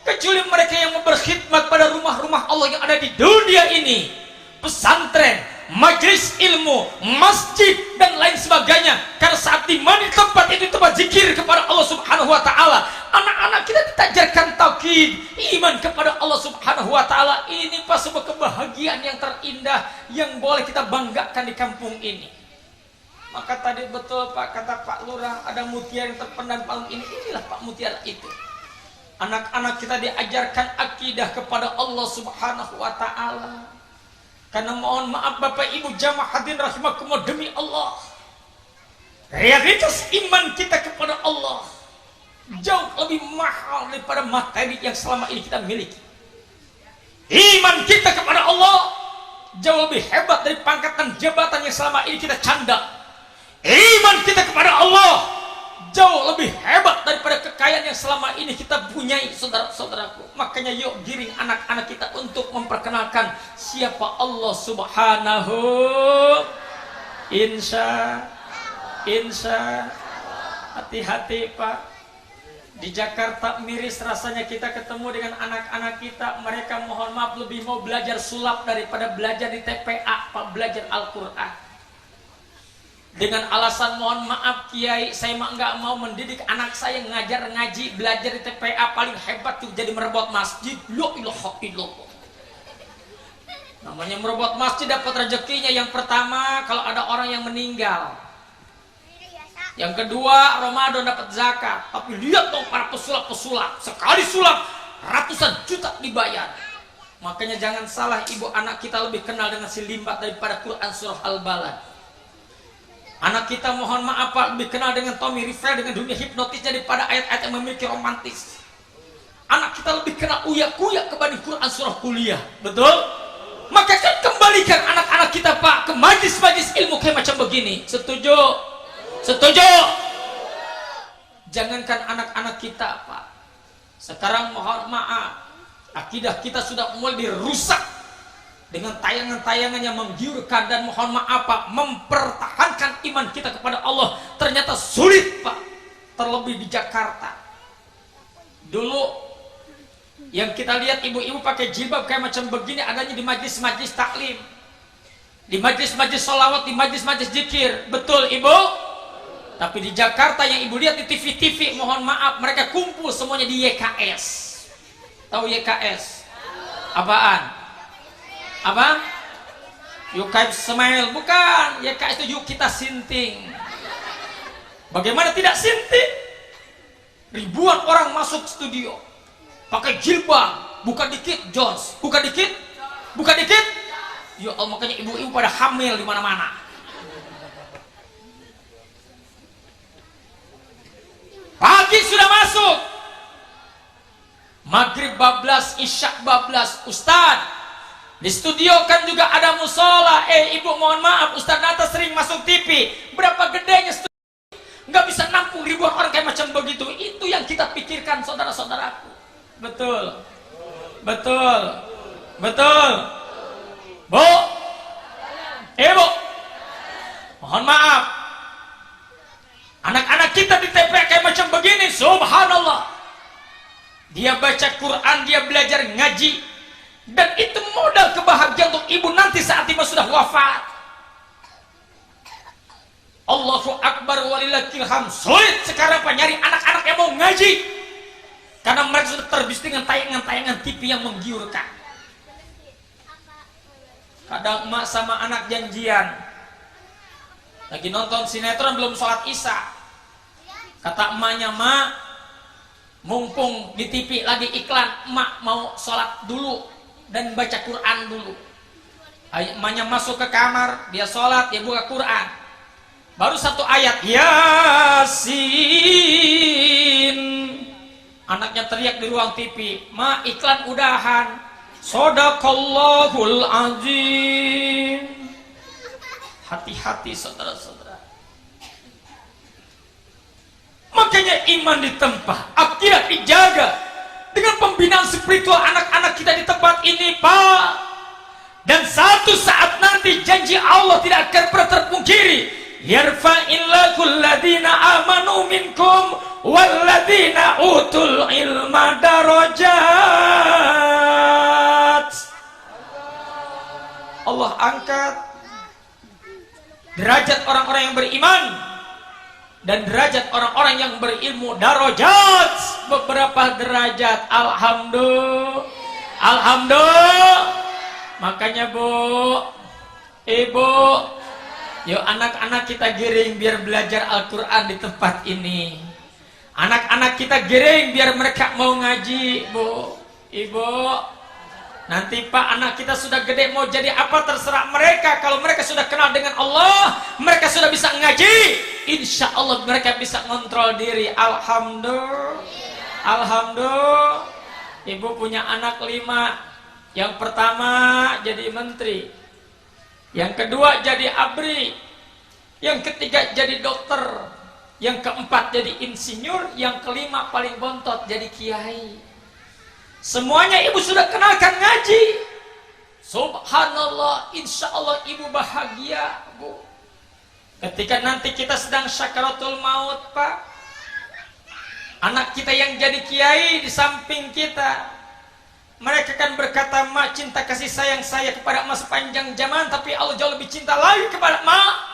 kecuali mereka yang mau berkhidmat pada rumah-rumah Allah yang ada di dunia ini, pesantren, majelis ilmu, masjid dan lain sebagainya. Karena saat di mana tempat itu tempat zikir kepada Allah Subhanahu wa taala, anak-anak kita ditajarkan tauhid, iman kepada Allah Subhanahu wa taala. Ini Pak sebuah kebahagiaan yang terindah yang boleh kita banggakan di kampung ini. Maka tadi betul Pak kata Pak Lurah, ada mutiara yang terpendam paling ini. Inilah Pak mutiara itu. Anak-anak kita diajarkan akidah kepada Allah Subhanahu wa taala. Karena mohon maaf Bapak Ibu jamaah hadirin rahimakumullah, demi Allah, realitas iman kita kepada Allah jauh lebih mahal daripada materi yang selama ini kita miliki. Iman kita kepada Allah jauh lebih hebat dari pangkat dan jabatan yang selama ini kita canda. Iman kita kepada Allah jauh lebih hebat daripada kekayaan yang selama ini kita punyai, saudara-saudaraku. Makanya yuk giring anak-anak kita untuk memperkenalkan siapa Allah Subhanahu. Insya hati-hati Pak. Di Jakarta miris rasanya kita ketemu dengan anak-anak kita, mereka mohon maaf lebih mau belajar sulap daripada belajar di TPA Pak, belajar Al-Quran. Dengan alasan mohon maaf Kiai, saya mah nggak mau mendidik anak saya ngajar ngaji belajar di TPA, paling hebat tuh jadi merebut masjid. La ilaha illallah. Namanya merebut masjid dapat rezekinya. Yang pertama kalau ada orang yang meninggal, yang kedua Ramadan dapat zakat. Tapi lihat dong para pesulap sekali sulap ratusan juta dibayar. Makanya jangan salah ibu, anak kita lebih kenal dengan si limbat daripada Quran surah Al-Balad. Anak kita mohon maaf Pak lebih kenal dengan Tommy Rivel, dengan dunia hipnotis daripada ayat-ayat yang memiliki romantis. Anak kita lebih kenal uyak-uyak kebanding Quran surah Kuliah. Betul? Maka kan kembalikan anak-anak kita Pak ke majlis-majlis ilmu kayak macam begini. Setuju? Jangankan anak-anak kita Pak, sekarang mohon maaf akidah kita sudah mulai dirusak dengan tayangan-tayangan yang menggiurkan. Dan mohon maaf Pak, mempertahankan iman kita kepada Allah ternyata sulit Pak, terlebih di Jakarta. Dulu yang kita lihat ibu-ibu pakai jilbab kayak macam begini adanya di majlis-majlis taklim, di majlis-majlis sholawat, di majlis-majlis zikir. Betul Ibu? Tapi di Jakarta yang Ibu lihat di TV-TV, mohon maaf mereka kumpul semuanya di YKS. Tahu YKS? Apaan? Apa? Yuk kayak smile, bukan. YKS itu yuk kita sinting. Bagaimana tidak sinting? Ribuan orang masuk studio pakai jilbab, bukan dikit Jones, bukan dikit. Ya Allah, makanya ibu-ibu pada hamil di mana-mana. Pagi sudah masuk, maghrib bablas, isya bablas. Ustadz, di studio kan juga ada musola. Ibu mohon maaf, Ustadz Nata sering masuk TV. Berapa gedenya studio? Nggak bisa nampung ribuan orang kayak macam begitu. Itu yang kita pikirkan saudara-saudaraku. Betul. Betul. Betul. Bu. Ibu. Mohon maaf. Anak-anak kita di TPA kayak macam begini, subhanallah. Dia baca Quran, dia belajar ngaji, dan itu modal kebahagiaan untuk ibu nanti saat ibu sudah wafat. Allahu Akbar walillahil hamd. Sulit sekarang Pak nyari anak-anak yang mau ngaji, karena mereka sudah terbius dengan tayangan-tayangan TV yang menggiurkan. Kadang emak sama anak janjian, lagi nonton sinetron belum sholat isya, kata emaknya, "Mak, mumpung di TV lagi iklan, emak mau sholat dulu dan baca Quran dulu." Emaknya masuk ke kamar, dia sholat, dia buka Quran, baru satu ayat, Yasin. Anaknya teriak di ruang TV, "Ma, iklan udahan." Shadaqallahul azim. Hati-hati saudara-saudara. Makanya iman ditempah, akidah dijaga dengan pembinaan spiritual anak-anak kita di tempat ini, Pak. Dan satu saat nanti janji Allah tidak akan pernah terpungkiri. Yarfa'illahul ladzina amanu minkum walladzina utul ilma darajat. Allah angkat derajat orang-orang yang beriman dan derajat orang-orang yang berilmu, darajat, beberapa derajat. Alhamdulillah. Alhamdulillah. Makanya Bu, Ibu, yuk anak-anak kita giring biar belajar Al-Quran di tempat ini. Anak-anak kita giring biar mereka mau ngaji, Bu, Ibu. Nanti Pak, anak kita sudah gede mau jadi apa terserah mereka. Kalau mereka sudah kenal dengan Allah, mereka sudah bisa ngaji, insya Allah mereka bisa ngontrol diri. Alhamdulillah. Alhamdulillah. Ibu punya anak 5. Yang pertama jadi menteri, yang kedua jadi abri, yang ketiga jadi dokter, yang keempat jadi insinyur, yang kelima paling bontot jadi kiai. Semuanya ibu sudah kenalkan ngaji. Subhanallah, insya Allah ibu bahagia, Bu. Ketika nanti kita sedang syakaratul maut, Pak, anak kita yang jadi kiai di samping kita, mereka kan berkata, "Ma, cinta kasih sayang saya kepada emak sepanjang zaman, tapi Allah jauh lebih cinta lagi kepada emak.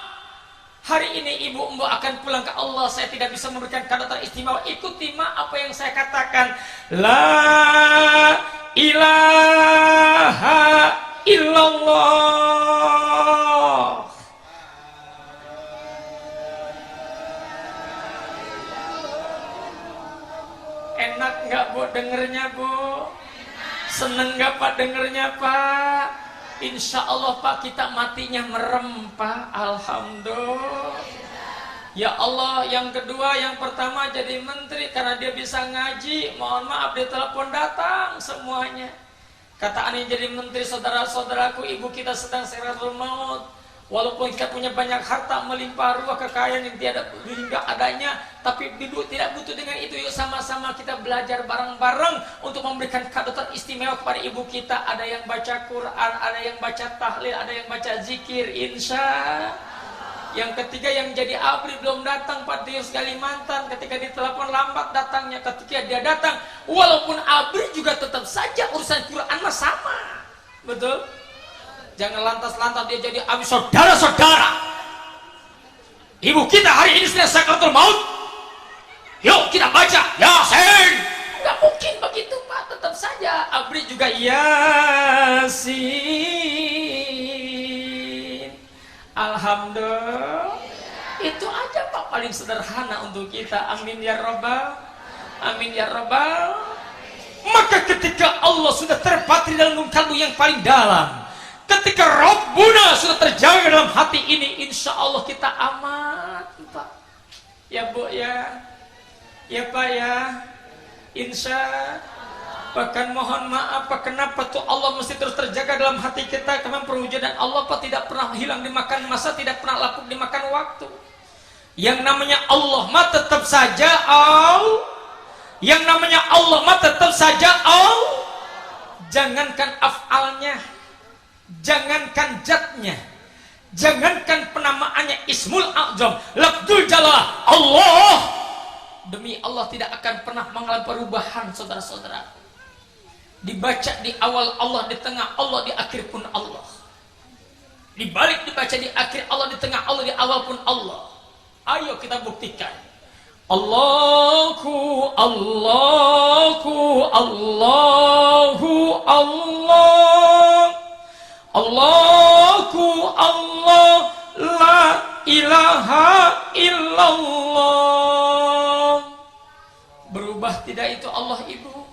Hari ini ibu mbak akan pulang ke Allah, saya tidak bisa memberikan kado teristimewa. Ikuti mak apa yang saya katakan. La ilaha illallah." Enak nggak Bu dengernya, Bu? Seneng nggak Pak dengernya, Pak? Insya Allah Pak, kita matinya merem, Pak. Alhamdulillah. Ya Allah, yang kedua, yang pertama jadi menteri karena dia bisa ngaji. Mohon maaf, dia telepon datang semuanya. Kata aneh jadi menteri, saudara-saudaraku, ibu kita sedang sakaratul maut. Walaupun kita punya banyak harta melimpah ruah, kekayaan yang tiada hingga adanya, tapi ibu tidak butuh dengan itu. Yuk sama-sama kita belajar bareng-bareng untuk memberikan kado teristimewa kepada ibu kita. Ada yang baca Quran, ada yang baca tahlil, ada yang baca zikir, insya. Yang ketiga yang jadi abri belum datang, Pak Dius Kalimantan. Ketika ditelepon lambat datangnya. Ketika dia datang, walaupun abri juga tetap saja urusan Quran mah sama. Betul? Jangan lantas-lantas dia jadi abri. Saudara-saudara, ibu kita hari ini sedang sakaratul maut. Yuk kita baca Yasin. Gak mungkin begitu, Pak. Tetap saja abri juga Yasin. Alhamdulillah. Itu aja Pak, paling sederhana untuk kita. Amin ya Rabbal. Amin ya Rabbal. Maka ketika Allah sudah terpatri dalam kalbu yang paling dalam, ketika Rabbuna sudah terjaga dalam hati ini, insya Allah kita aman, Pak. Ya Bu ya, ya Pak ya, insya. Bahkan mohon maaf, Pak, kenapa tuh Allah mesti terus terjaga dalam hati kita? Karena perwujudan Allah, Pak, tidak pernah hilang dimakan masa, tidak pernah lapuk dimakan waktu. Yang namanya Allah mah tetap saja Allah. Yang namanya Allah mah tetap saja Allah. jangankan af'alnya, jangankan zatnya, jangankan penamaannya ismul a'zam, lafdzul jalalah Allah, demi Allah tidak akan pernah mengalami perubahan saudara-saudara. Dibaca di awal Allah, di tengah Allah, di akhir pun Allah. Dibalik dibaca di akhir Allah, di tengah Allah, di awal pun Allah. Ayo kita buktikan. Allahu Allahu Allahu Allah, Allahu Allah, la ilaha illallah. Berubah tidak itu Allah Ibu?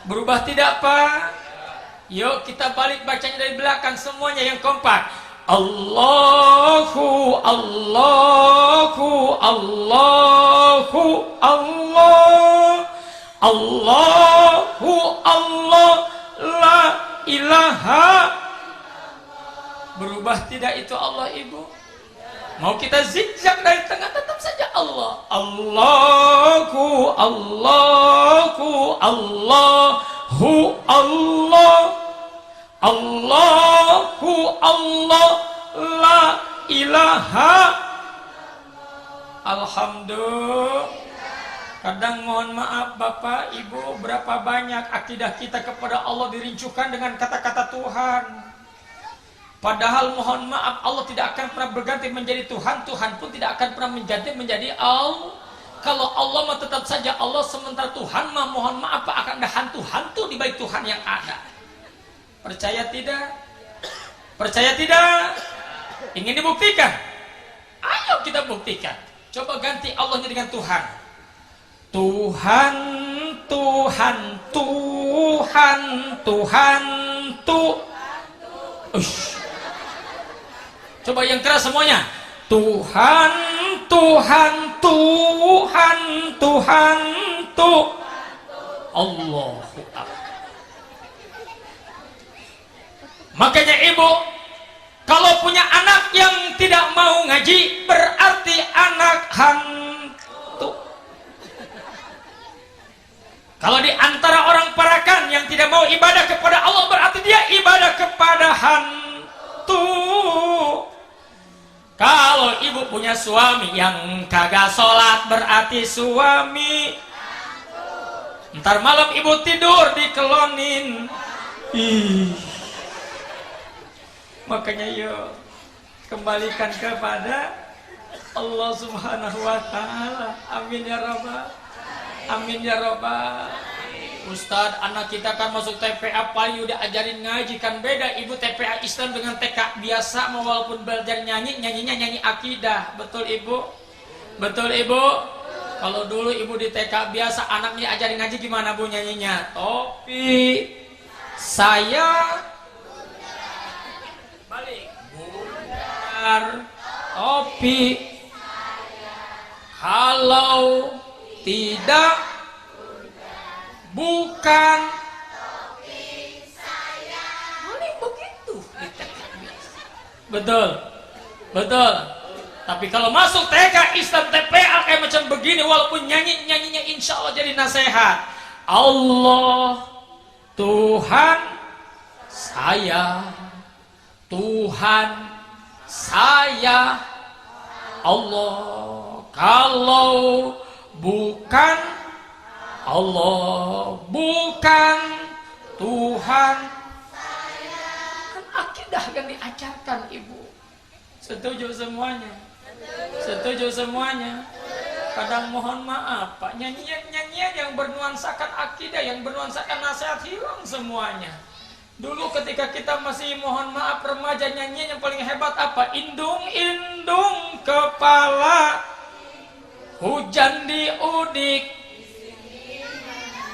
Berubah tidak Pak? Yuk kita balik bacanya dari belakang semuanya yang kompak. Allahu Allahu Allahu Allah, Allahu Allah, la ilaha. Berubah tidak itu Allah Ibu? Mau kita zigzag dari tengah, tetap saja Allah. Allahu Allahu Allahu Allah, Allahu Allah, la ilaha. Alhamdulillah. Kadang mohon maaf Bapak Ibu, berapa banyak akidah kita kepada Allah dirincukan dengan kata-kata Tuhan. Padahal mohon maaf Allah tidak akan pernah berganti menjadi Tuhan, Tuhan pun tidak akan pernah menjadi Allah. Kalau Allah mah tetap saja Allah, sementara Tuhan mah mohon maaf akan ada hantu-hantu di balik Tuhan yang ada. Percaya tidak? Percaya tidak? Ingin dibuktikan? Ayo kita buktikan. Coba ganti Allahnya dengan Tuhan. Tuhan, Tuhan, Tuhan, Tuhan, Tuhan. Coba yang keras semuanya. Tuhan, Tuhan, Tuhan, Tuhan, Tuhan. Allahu Akbar. Makanya Ibu, kalau punya anak yang tidak mau ngaji, berarti anak hantu. Kalau di antara orang Parakan yang tidak mau ibadah kepada Allah, berarti dia ibadah kepada hantu. Kalau ibu punya suami yang kagak sholat, berarti suami. Ntar malam ibu tidur dikelonin. Makanya yuk kembalikan kepada Allah Subhanahu wa Ta'ala. Amin ya Rabbal. Amin ya Rabbal. Ustadz, anak kita kan masuk TPA paling udah ajarin ngaji, kan beda Ibu TPA Islam dengan TK biasa. Walaupun belajar nyanyi, nyanyinya nyanyi akidah. Betul Ibu? Betul Ibu? Kalau dulu Ibu di TK biasa anaknya ajarin ngaji, gimana Bu nyanyinya? Topi saya balik bundar, topi kalau tidak bukan topi saya. Paling begitu. Betul. Betul. Tapi kalau masuk TK Islam TPA kayak macam begini, walaupun nyanyinya insya Allah jadi nasihat. Allah Tuhan saya, Tuhan saya, Allah kalau bukan Allah, bukan Tuhan. Kan akidah yang diajarkan Ibu. Setuju semuanya? Setuju semuanya? Kadang mohon maaf Pak, nyanyian yang bernuansakan akidah, yang bernuansakan nasihat hilang semuanya. Dulu ketika kita masih mohon maaf remaja, nyanyian yang paling hebat apa? Indung-indung kepala, hujan diudik,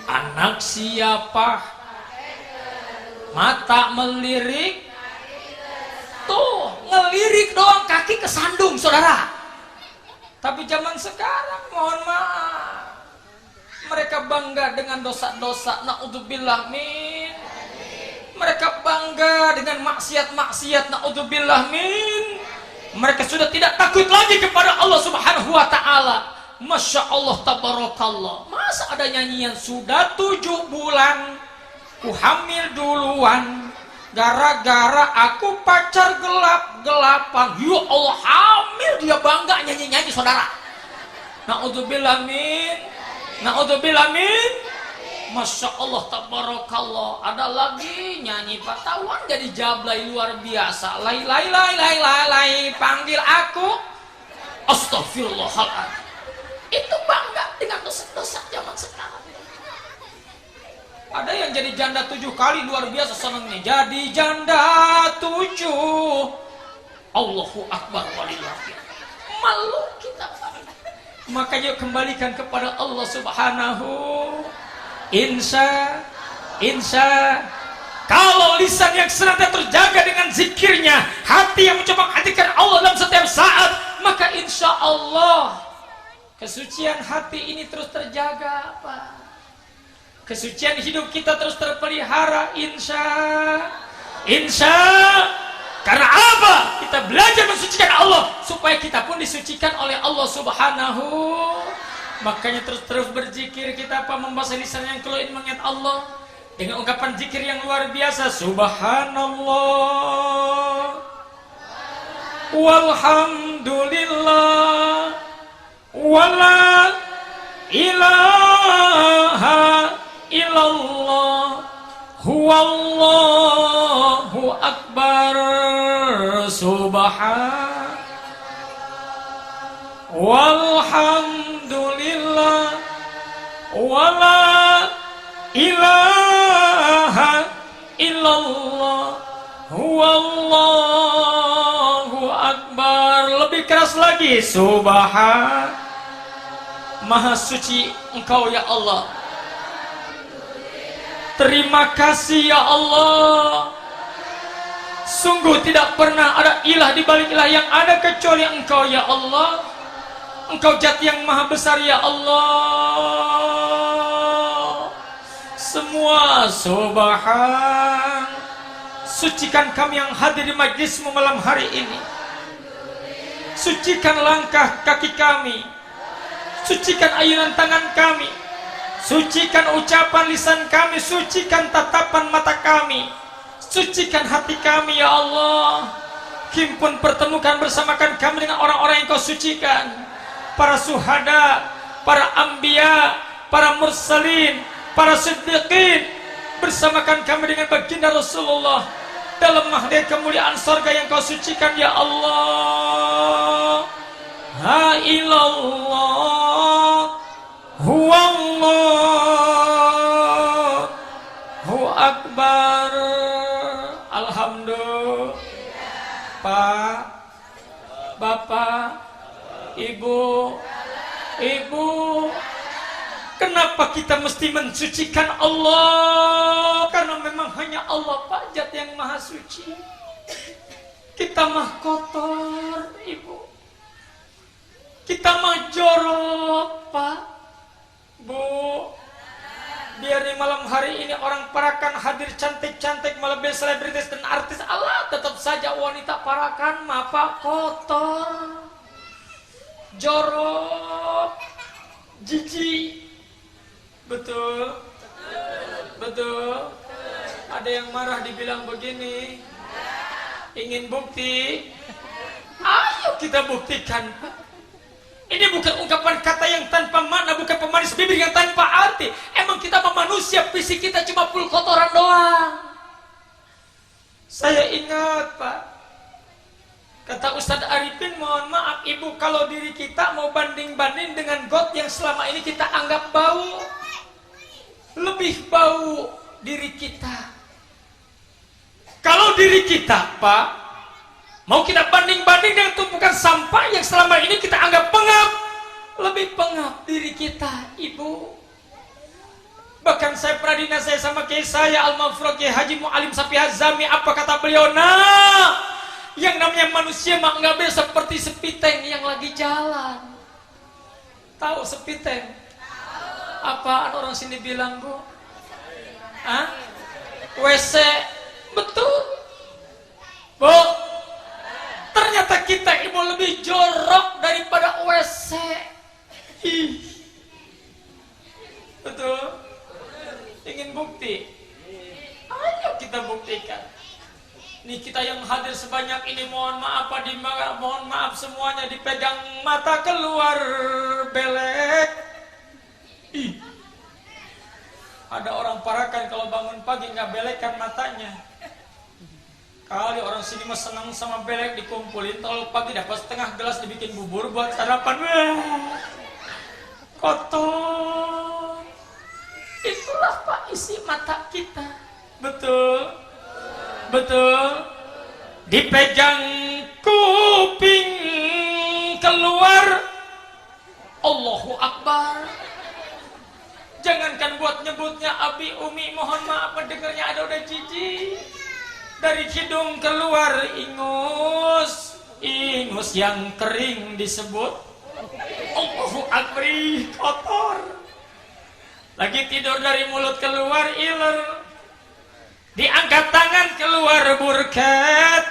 anak siapa? Mata melirik. Tuh, ngelirik doang, kaki kesandung saudara. Tapi zaman sekarang mohon maaf, mereka bangga dengan dosa-dosa, na'udzubillah min. Mereka bangga dengan maksiat-maksiat, na'udzubillah min. Mereka sudah tidak takut lagi kepada Allah Subhanahu wa Ta'ala. Masya Allah tabarakallah. Masa ada nyanyian sudah 7 bulan ku hamil duluan gara-gara aku pacar gelap-gelapan. Ya Allah, hamil dia bangga nyanyi-nyanyi saudara. Na'udzubillah min, na'udzubillah min. Masya Allah, tabarakallah. Ada lagi nyanyi patawan jadi jablay luar biasa. Lai lai lai lai lai lai, panggil aku. Astagfirullahaladzim. Itu bangga dengan dosa-dosa zaman sekarang. Ada yang jadi janda 7 kali, luar biasa senangnya. Jadi janda 7. Allahu Akbar walillah. Malu kita. Makanya kembalikan kepada Allah Subhanahu. Insya kalau lisan yang senantiasa terjaga dengan zikirnya, hati yang mencoba menghatikan Allah dalam setiap saat, maka insya Allah kesucian hati ini terus terjaga, Pak. Kesucian hidup kita terus terpelihara, insya. Karena apa? Kita belajar mensucikan Allah supaya kita pun disucikan oleh Allah Subhanahu. Makanya terus berzikir kita, apa, membaca lisan yang keluar mengingat Allah dengan ungkapan zikir yang luar biasa. Subhanallah walhamdulillah wala ilaha illallah huwallahu akbar. Walhamdulillah wala ilaha illallah huwallahu akbar. Lebih keras lagi. Subhan, maha suci Engkau ya Allah. Terima kasih ya Allah. Sungguh tidak pernah ada ilah di balik ilah yang ada kecuali Engkau ya Allah. Engkau Zat yang maha besar ya Allah. Semua subhan. Sucikan kami yang hadir di majlismu malam hari ini. Sucikan langkah kaki kami. Sucikan ayunan tangan kami. Sucikan ucapan lisan kami. Sucikan tatapan mata kami. Sucikan hati kami ya Allah. Himpun pertemukan bersamakan kami dengan orang-orang yang Kau sucikan. Para suhada, para anbiya, para mursalin, para siddiqin, bersamakan kami dengan baginda Rasulullah dalam mahliat kemuliaan surga yang Kau sucikan ya Allah. Ha ilallah huwallahu akbar. Alhamdulillah. Pak, Bapak, Ibu, kenapa kita mesti mensucikan Allah? Karena memang hanya Allah Pak Zat yang maha suci. Kita mah kotor, Ibu. Kita mah jorok, Pak. Bu, biar di malam hari ini orang parakan hadir cantik-cantik, melebihi selebritis dan artis, Allah tetap saja wanita parakan mah Pak kotor, jorok, jijik. Betul? Betul? Ada yang marah dibilang begini. Ingin bukti? Ayo kita buktikan. Ini bukan ungkapan kata yang tanpa makna, bukan pemanis bibir yang tanpa arti. Emang kita manusia, fisik kita cuma full kotoran doang. Saya ingat Pak, kata Ustadz Arifin, mohon maaf Ibu, kalau diri kita mau banding-banding dengan got yang selama ini kita anggap bau, lebih bau diri kita. Kalau diri kita Pak, mau kita banding-banding dengan tumpukan sampah yang selama ini kita anggap pengap, lebih pengap diri kita Ibu. Bahkan saya pernah dinasihat sama kiai saya Al-Mafruq Haji Mu'alim Sapi Hazami. Apa kata beliau? Nah, yang namanya manusia mah nggak beda seperti sepiteng yang lagi jalan. Tahu sepiteng? Apaan orang sini bilang Bu? Hah? WC. Betul Bu. Ternyata kita Ibu lebih jorok daripada WC. Ih. Betul. Ingin bukti? kita buktikan. Nih kita yang hadir sebanyak ini, mohon maaf mohon maaf semuanya, dipegang mata keluar belek. Ih, ada orang parakan kalau bangun pagi nggak belekkan matanya. Kali orang sini mah senang sama belek, dikumpulin. Kalau pagi dapat setengah gelas dibikin bubur buat sarapan. Wah, kotor. Itulah Pak isi mata kita. Betul, betul. Dipegang kuping keluar, Allahu Akbar. Jangankan buat nyebutnya abi, umi, mohon maaf mendengarnya ada udah jijik. Dari hidung keluar ingus, ingus yang kering disebut Allahu Akbar, kotor. Lagi tidur dari mulut keluar iler, diangkat tangan keluar burket,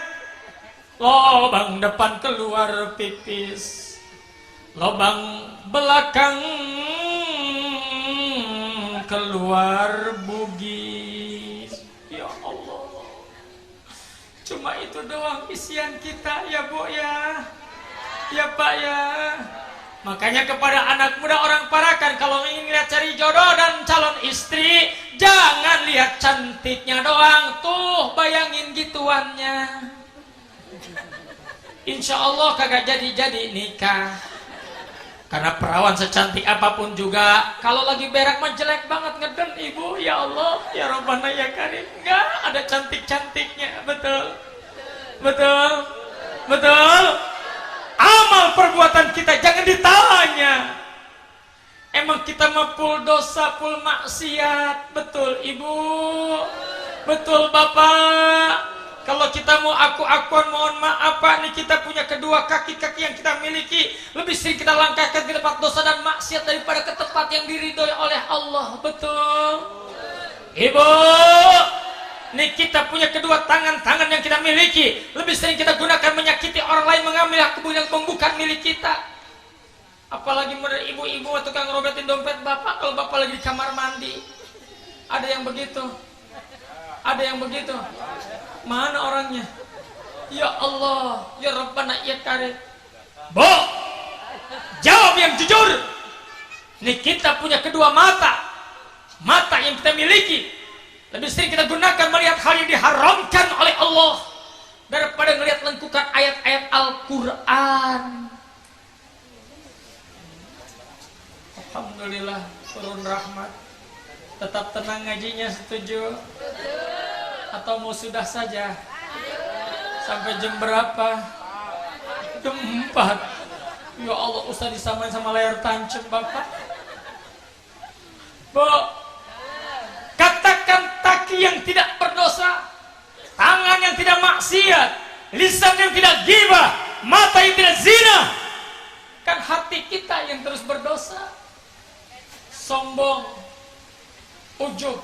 lobang depan keluar pipis, lobang belakang keluar bugis. Ya Allah, cuma itu doang isian kita ya Bu ya, ya Pak ya. Makanya kepada anak muda orang parakan, kalau ingin lihat cari jodoh dan calon istri, jangan lihat cantiknya doang, tuh bayangin gituannya. Insya Allah kagak jadi-jadi nikah. Karena perawan secantik apapun juga, kalau lagi berak mah jelek banget ngeden ibu. Ya Allah, ya Rabbana ya Karim, enggak ada cantik-cantiknya. Betul, betul, betul. Amal perbuatan kita jangan ditanya. Emang kita mah full dosa, full maksiat. Betul ibu, betul bapak. Kalau kita mau aku-akuan, mohon maaf Pak, nih kita punya kedua kaki-kaki yang kita miliki, lebih sering kita langkahkan ke tempat dosa dan maksiat daripada ke tempat yang diridhoi oleh Allah. Betul ibu. Nih kita punya kedua tangan yang kita miliki, lebih sering kita gunakan menyakiti orang lain, mengambil hak yang bukan milik kita. Apalagi model ibu-ibu tukang robetin dompet bapak kalau bapak lagi di kamar mandi. Ada yang begitu, ada yang begitu. Mana orangnya? Ya Allah, ya Rabbana ya Karim. Bo, jawab yang jujur. Nih kita punya kedua mata yang kita miliki, lebih sering kita gunakan melihat hal yang diharamkan oleh Allah daripada melihat lengkukan ayat-ayat Al-Quran. Alhamdulillah turun rahmat. Tetap tenang ngajinya, setuju? Atau mau sudah saja? Sampai jam berapa? Jam 4. Ya Allah, Ustaz disamain sama layar tancap Bapak. Bu, katakan kaki yang tidak berdosa, tangan yang tidak maksiat, lisan yang tidak ghibah, mata yang tidak zina. Kan hati kita yang terus berdosa. Sombong, ujub,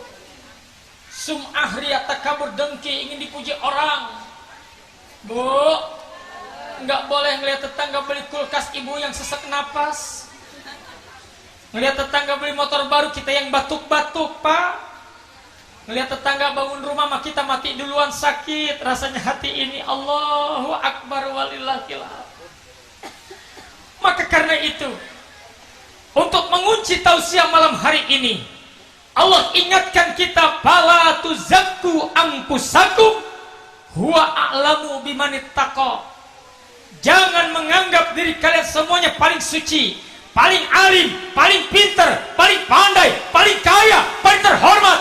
sum'ah, riya, takabur, dengki, ingin dipuji orang. Bu, nggak boleh ngelihat tetangga beli kulkas, ibu yang sesak napas. Ngelihat tetangga beli motor baru, kita yang batuk-batuk Pak. Ngelihat tetangga bangun rumah, mah kita mati duluan, sakit rasanya hati ini. Allahu Akbar walillahil hamd. Maka karena itu, untuk mengunci tausiah malam hari ini, Allah ingatkan kita, fala tuzakku anfusakum huwa a'lamu bimanittaqa. Jangan menganggap diri kalian semuanya paling suci, paling alim, paling pintar, paling pandai, paling kaya, paling terhormat.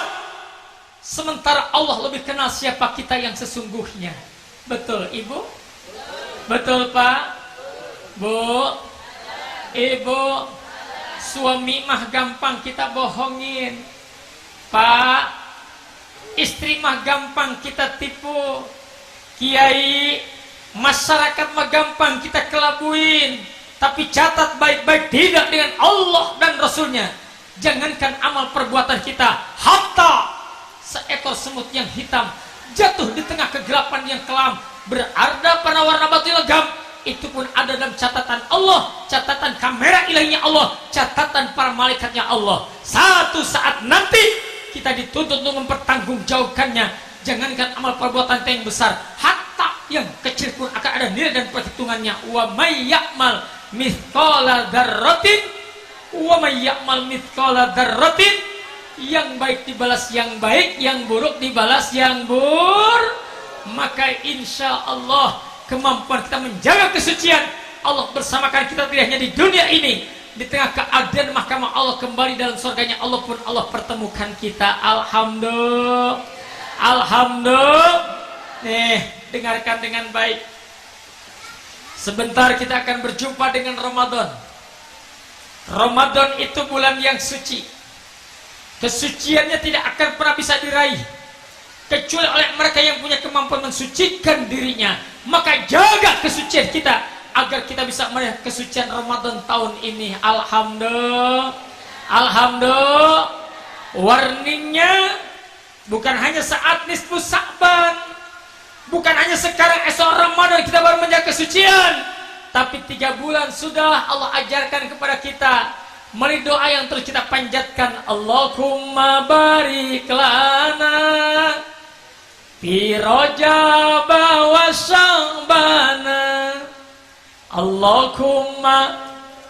Sementara Allah lebih kenal siapa kita yang sesungguhnya. Betul Ibu? Betul Pak? Bu? Ibu? Suami mah gampang kita bohongin, Pak. Istri mah gampang kita tipu, kiai, masyarakat mah gampang kita kelabuin. Tapi catat baik-baik, tidak dengan Allah dan Rasulnya. Jangankan amal perbuatan kita, hatta seekor semut yang hitam jatuh di tengah kegelapan yang kelam, berada pada warna batu legam, itu pun ada dalam catatan Allah, catatan kamera ilahiynya Allah, catatan para malaikatnya Allah. Satu saat nanti kita dituntut untuk mempertanggungjawabkannya Jangankan amal perbuatan kita yang besar, hatta yang kecil pun akan ada nilai dan perhitungannya. Wa may ya'mal mithqala dzarratin wa may ya'mal mithqala dzarratin, yang baik dibalas yang baik, yang buruk dibalas yang buruk. Maka insya Allah kemampuan kita menjaga kesucian Allah bersamakan kita tidak hanya di dunia ini, di tengah keadaan mahkamah Allah, kembali dalam surganya Allah pun Allah pertemukan kita. Alhamdulillah, alhamdulillah. Nih, dengarkan dengan baik. Sebentar kita akan berjumpa dengan Ramadan. Ramadan itu bulan yang suci. Kesuciannya tidak akan pernah bisa diraih kecuali oleh mereka yang punya kemampuan mensucikan dirinya. Maka jaga kesucian kita agar kita bisa melihat kesucian Ramadan tahun ini. Alhamdulillah, alhamdulillah. Warningnya bukan hanya saat nisfu Sa'ban, bukan hanya sekarang esok Ramadan kita baru menjaga kesucian, tapi 3 bulan sudah Allah ajarkan kepada kita melalui doa yang terus kita panjatkan. Allahumma barik lana fi Rajab wa Sya'bana, Allahumma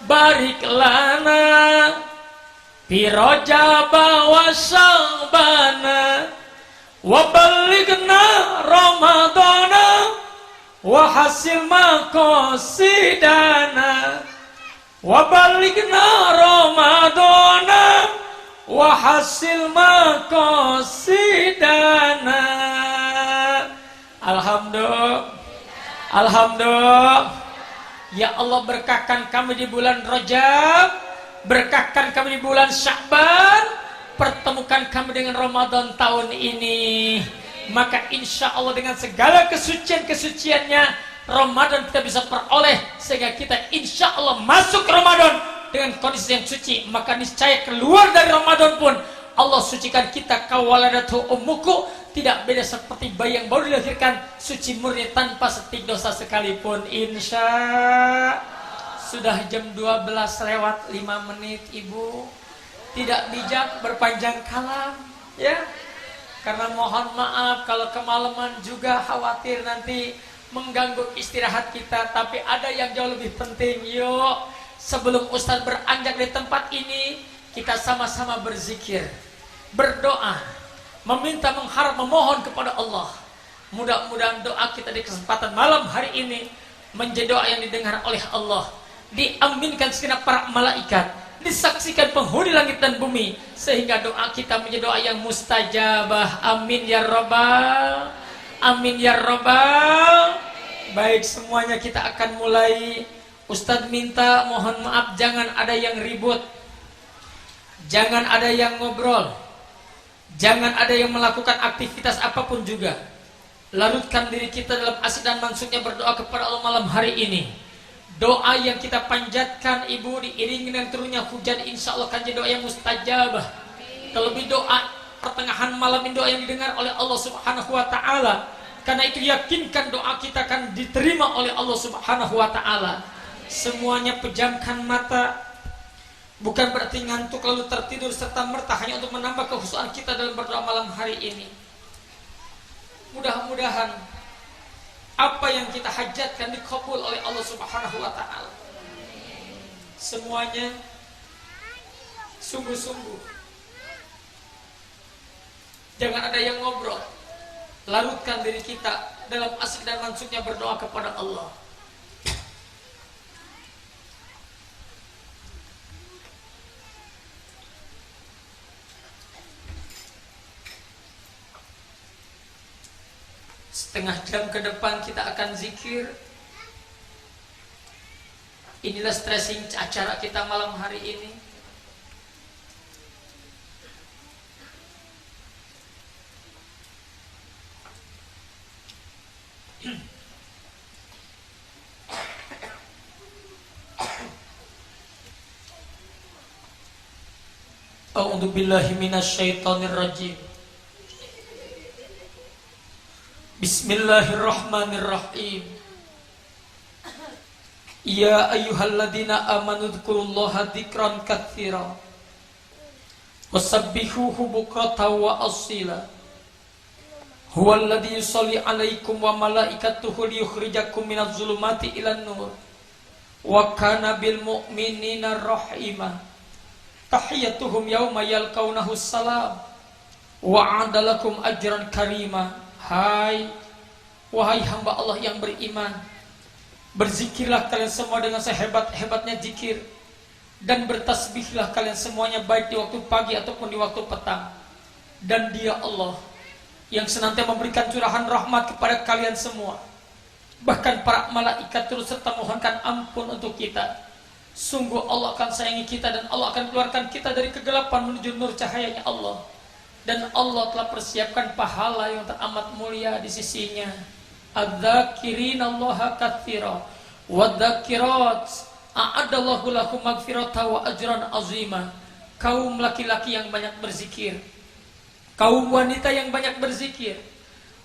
barik lana fi Rajab wa Sya'bana wa balighna Ramadana wa hasil maqasidana, wa balighna Ramadana wa hasil maqasidana. Alhamdulillah, alhamdulillah. Ya Allah, berkahkan kami di bulan Rajab, berkahkan kami di bulan Sya'ban, pertemukan kami dengan Ramadan tahun ini. Maka insya Allah dengan segala kesucian-kesuciannya Ramadan kita bisa peroleh, sehingga kita insya Allah masuk Ramadan dengan kondisi yang suci. Maka niscaya keluar dari Ramadan pun Allah sucikan kita. Kawaladatu ummuku, tidak beda seperti bayi yang baru dilahirkan, suci murni tanpa setik dosa sekalipun. Insya sudah jam 12 lewat 5 menit. Ibu tidak bijak berpanjang kalam ya, karena mohon maaf kalau kemalaman juga khawatir nanti mengganggu istirahat kita. Tapi ada yang jauh lebih penting. Yuk, sebelum Ustadz beranjak di tempat ini, kita sama-sama berzikir, berdoa, meminta, mengharap, memohon kepada Allah. Mudah-mudahan doa kita di kesempatan malam hari ini menjadi doa yang didengar oleh Allah, diaminkan segenap para malaikat, disaksikan penghuni langit dan bumi, sehingga doa kita menjadi doa yang mustajabah. Amin ya rabbal, amin ya rabbal. Baik, semuanya kita akan mulai. Ustadz minta mohon maaf, jangan ada yang ribut, jangan ada yang ngobrol, jangan ada yang melakukan aktivitas apapun juga. Larutkan diri kita dalam asik dan mansuknya berdoa kepada Allah malam hari ini. Doa yang kita panjatkan ibu diiringi dengan turunnya hujan, insya Allah akan jadi doa yang mustajabah. Terlebih doa pertengahan malam ini doa yang didengar oleh Allah Subhanahu wa ta'ala. Karena itu yakinkan doa kita akan diterima oleh Allah Subhanahu wa ta'ala. Semuanya pejamkan mata, bukan berarti ngantuk lalu tertidur serta merta, hanya untuk menambah kekhusyuan kita dalam berdoa malam hari ini. Mudah-mudahan apa yang kita hajatkan dikabul oleh Allah Subhanahu wa ta'ala. Semuanya sungguh-sungguh, jangan ada yang ngobrol. Larutkan diri kita dalam asik dan mansuknya berdoa kepada Allah. Setengah jam ke depan kita akan zikir. Inilah stressing acara kita malam hari ini. A'udzu billahi minasyaitonir rajim. Bismillahirrahmanirrahim. Ya ayyuhalladzina amanu dzkurullaha dzikran katsiran wasabbihuhu bukratan wa asila. Huwallazi yusolli alaikum wa malaikatuhu liyukhrijakum minadz zulumati ilan nur. Wa kana bil mu'minina rahima. Tahiyyatuhum yawma yalqaunahu salam. Wa adalakum ajran karima. Hai wahai hamba Allah yang beriman, berzikirlah kalian semua dengan sehebat-hebatnya zikir, dan bertasbihlah kalian semuanya baik di waktu pagi ataupun di waktu petang. Dan Dia Allah yang senantiasa memberikan curahan rahmat kepada kalian semua. Bahkan para malaikat terus serta mohonkan ampun untuk kita. Sungguh Allah akan sayangi kita dan Allah akan keluarkan kita dari kegelapan menuju nur cahayanya Allah. Dan Allah telah persiapkan pahala yang teramat mulia di sisinya. Adz-dzakirina Allaha katsira wadz-dzakirat a'adallahu lahum maghfiratan wa ajran azima. Kaum laki-laki yang banyak berzikir, kaum wanita yang banyak berzikir,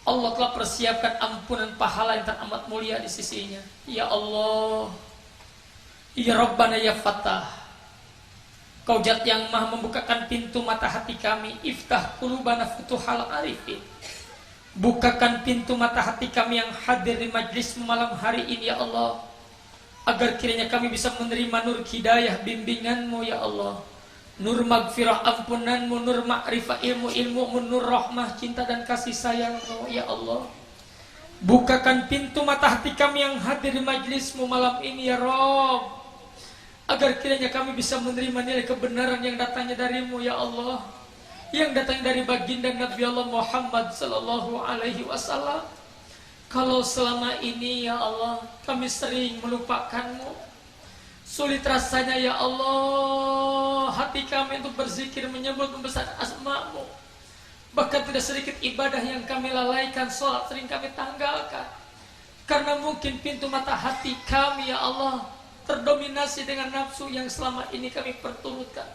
Allah telah persiapkan ampunan pahala yang teramat mulia di sisinya. Ya Allah, Ya Rabbana ya Fattah, Kau Zat yang Maha membukakan pintu mata hati kami. Iftah qulubana futuhal arifin. Bukakan pintu mata hati kami yang hadir di majlis malam hari ini ya Allah, agar kiranya kami bisa menerima nur hidayah bimbingan-Mu ya Allah, nur magfirah ampunan-Mu, nur ma'rifah ilmu-ilmu-Mu, nur rahmah cinta dan kasih sayang-Mu ya Allah. Bukakan pintu mata hati kami yang hadir di majlis-Mu malam ini ya Rabb, agar kiranya kami bisa menerima nilai kebenaran yang datangnya dari-Mu ya Allah, yang datangnya dari baginda Nabi Allah Muhammad sallallahu alaihi wasallam. Kalau selama ini ya Allah kami sering melupakan-Mu, sulit rasanya ya Allah hati kami untuk berzikir menyebut membesarkan asma-Mu. Bahkan tidak sedikit ibadah yang kami lalaikan, sholat sering kami tanggalkan, karena mungkin pintu mata hati kami ya Allah terdominasi dengan nafsu yang selama ini kami perturutkan.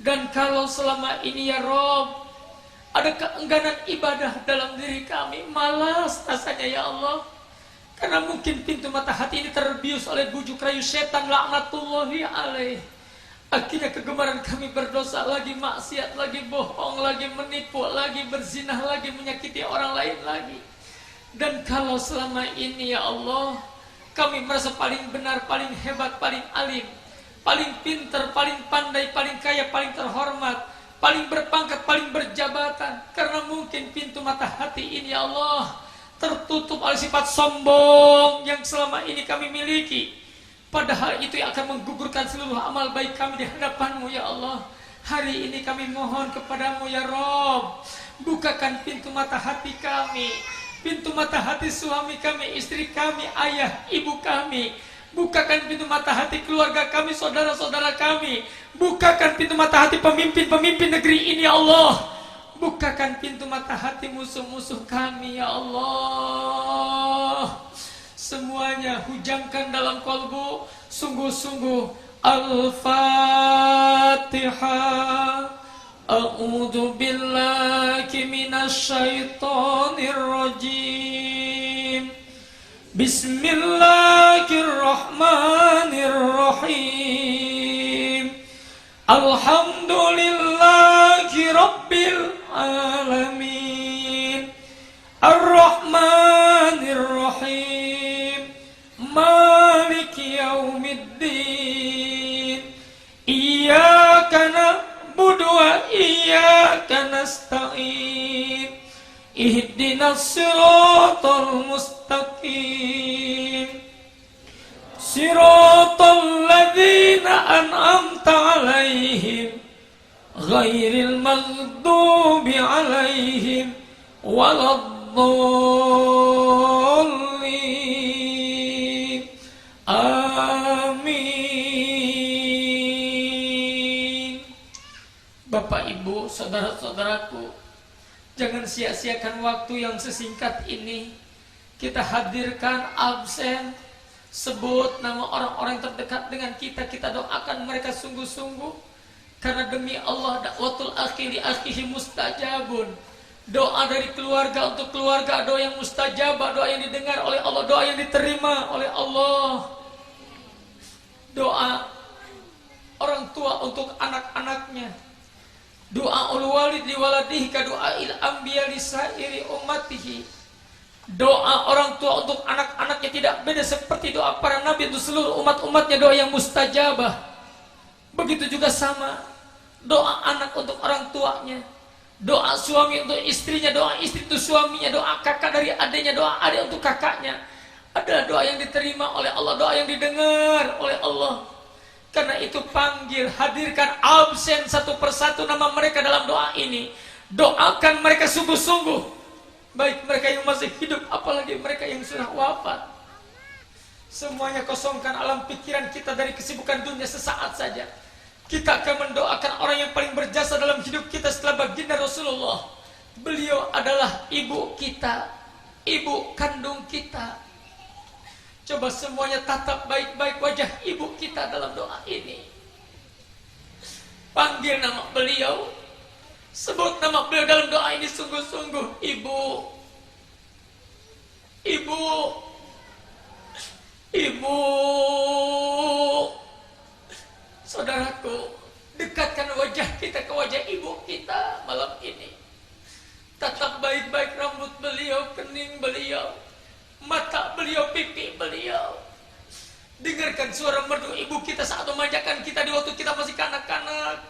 Dan kalau selama ini ya Rob ada keengganan ibadah dalam diri kami, malas rasanya ya Allah, karena mungkin pintu mata hati ini terbius oleh bujuk rayu setan laknatullahi alaih. Akhirnya kegemaran kami berdosa lagi, maksiat lagi, bohong lagi, menipu lagi, berzinah lagi, menyakiti orang lain lagi. Dan kalau selama ini ya Allah kami merasa paling benar, paling hebat, paling alim, paling pintar, paling pandai, paling kaya, paling terhormat, paling berpangkat, paling berjabatan, karena mungkin pintu mata hati ini ya Allah tertutup oleh sifat sombong yang selama ini kami miliki. Padahal itu yang akan menggugurkan seluruh amal baik kami di hadapan-Mu ya Allah. Hari ini kami mohon kepadamu ya Rob, bukakan pintu mata hati kami, pintu mata hati suami kami, istri kami, ayah, ibu kami. Bukakan pintu mata hati keluarga kami, saudara-saudara kami. Bukakan pintu mata hati pemimpin-pemimpin negeri ini ya Allah. Bukakan pintu mata hati musuh-musuh kami ya Allah. Semuanya hujamkan dalam qalbu sungguh-sungguh. Al-Fatihah. A'udzu billahi minasyaitonir rajim. Bismillahirrahmanirrahim. Alhamdulillahi rabbil alamin. Ar-Rahmanir-Rahim. Maliki yaumiddin. Iyyaka na'budu wa iyyaka nasta'in. Ihdinas siratal mustaqim. Siratal ladzina an'amta 'alaihim ghairil maghdubi 'alaihim waladdallin. Amin. Bapak, Ibu, saudara-saudaraku, jangan sia-siakan waktu yang sesingkat ini. Kita hadirkan absen, sebut nama orang-orang terdekat dengan kita. Kita doakan mereka sungguh-sungguh, karena demi Allah dakwatul akhi li akhihi mustajabun. Doa dari keluarga untuk keluarga, doa yang mustajabah, doa yang didengar oleh Allah, doa yang diterima oleh Allah. Doa orang tua untuk anak-anaknya, doa Du'aul walid li waladihi ka du'ail anbiya li sairi ummatihi. Doa orang tua untuk anak-anaknya tidak beda seperti doa para nabi untuk seluruh umat-umatnya, doa yang mustajabah. Begitu juga sama doa anak untuk orang tuanya, doa suami untuk istrinya, doa istri untuk suaminya, doa kakak dari adiknya, doa adik untuk kakaknya adalah doa yang diterima oleh Allah, doa yang didengar oleh Allah. Karena itu panggil, hadirkan, absen satu persatu nama mereka dalam doa ini. Doakan mereka sungguh-sungguh, baik mereka yang masih hidup apalagi mereka yang sudah wafat. Semuanya kosongkan alam pikiran kita dari kesibukan dunia sesaat saja. Kita akan mendoakan orang yang paling berjasa dalam hidup kita setelah baginda Rasulullah. Beliau adalah ibu kita, ibu kandung kita. Coba semuanya tatap baik-baik wajah ibu kita dalam doa ini. Panggil nama beliau, sebut nama beliau dalam doa ini sungguh-sungguh. Ibu, ibu, ibu. Saudaraku, dekatkan wajah kita ke wajah ibu kita malam ini. Tatap baik-baik rambut beliau, kening beliau, mata beliau, pipi beliau. Dengarkan suara merdu ibu kita saat memanjakan kita di waktu kita masih kanak-kanak.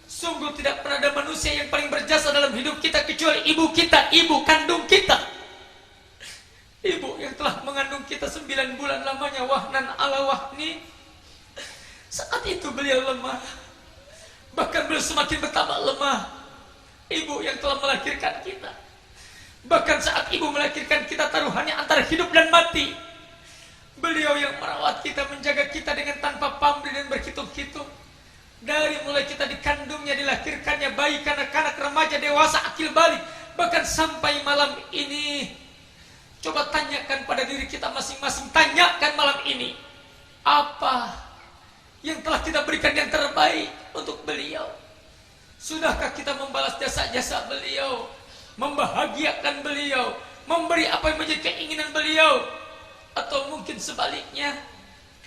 Sungguh tidak pernah ada manusia yang paling berjasa dalam hidup kita kecuali ibu kita, ibu kandung kita. Ibu yang telah mengandung kita 9 bulan lamanya, wahnan ala wahni. Saat itu beliau lemah, bahkan beliau semakin bertambah lemah. Ibu yang telah melahirkan kita, bahkan saat ibu melahirkan kita taruhannya antara hidup dan mati. Beliau yang merawat kita, menjaga kita dengan tanpa pamrih dan berhitung-hitung. Dari mulai kita dikandungnya, dilahirkannya, bayi, kanak-kanak, remaja, dewasa, akil balik, bahkan sampai malam ini. Coba tanyakan pada diri kita masing-masing, tanyakan malam ini, apa yang telah kita berikan yang terbaik untuk beliau? Sudahkah kita membalas jasa-jasa beliau, membahagiakan beliau, memberi apa yang menjadi keinginan beliau? Atau mungkin sebaliknya,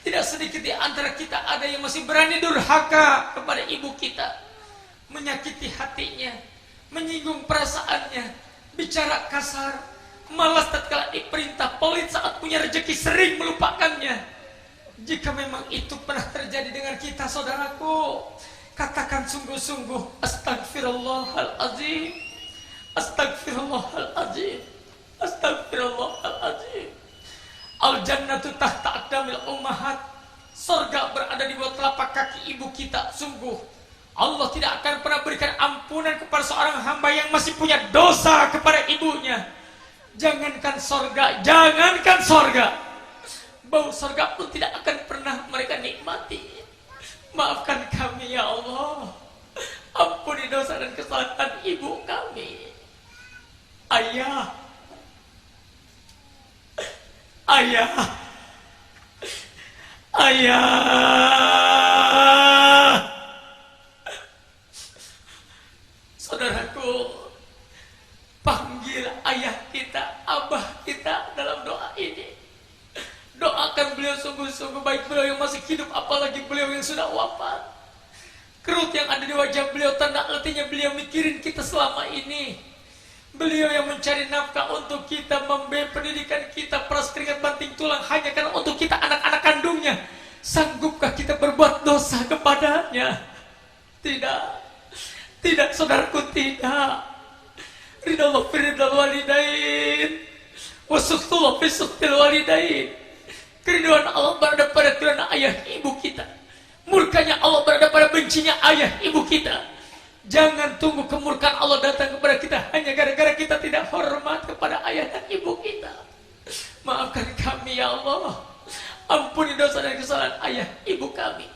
tidak sedikit di antara kita ada yang masih berani durhaka kepada ibu kita, menyakiti hatinya, menyinggung perasaannya, bicara kasar, malas tatkala diperintah, pelit saat punya rezeki, sering melupakannya. Jika memang itu pernah terjadi dengan kita, saudaraku, katakan sungguh-sungguh, astagfirullahaladzim, astagfirullahaladzim, astagfirullahaladzim. Al-jannatu tahta aqdamil ummahat. Surga berada di bawah telapak kaki ibu kita. Sungguh Allah tidak akan pernah berikan ampunan kepada seorang hamba yang masih punya dosa kepada ibunya. Jangankan surga, jangankan surga, bau surga pun tidak akan pernah mereka nikmati. Maafkan kami ya Allah, ampuni dosa dan kesalahan ibu kami. Ayah, ayah, ayah. Saudaraku, panggil ayah kita, abah kita dalam doa ini. Doakan beliau sungguh-sungguh, baik beliau yang masih hidup apalagi beliau yang sudah wafat. Kerut yang ada di wajah beliau tanda artinya beliau mikirin kita selama ini. Beliau yang mencari nafkah untuk kita, membiayai pendidikan kita, peras keringat banting tulang hanya karena untuk kita anak-anak kandungnya. Sanggupkah kita berbuat dosa kepadanya? Tidak, tidak saudaraku, tidak. Ridallah fi ridal walidain, wasukhtullah fi sukhtil walidain. Keriduan Allah berada pada kerana ayah ibu kita, murkanya Allah berada pada bencinya ayah ibu kita. Jangan tunggu kemurkaan Allah datang kepada kita hanya gara-gara kita tidak hormat kepada ayah dan ibu kita. Maafkan kami ya Allah, ampuni dosa dan kesalahan ayah ibu kami.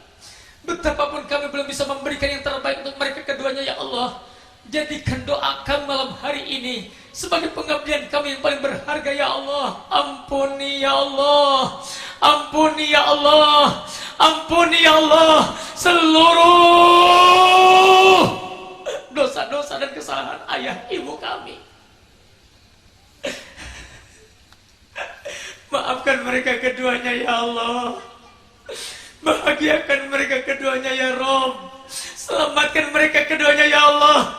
Betapapun kami belum bisa memberikan yang terbaik untuk mereka keduanya ya Allah, jadikan doa kami malam hari ini sebagai pengabdian kami yang paling berharga ya Allah. Ampuni ya Allah, ampuni ya Allah, ampuni ya Allah seluruh dosa-dosa dan kesalahan ayah ibu kami. Maafkan mereka keduanya ya Allah, bahagiakan mereka keduanya ya Rabb, selamatkan mereka keduanya ya Allah.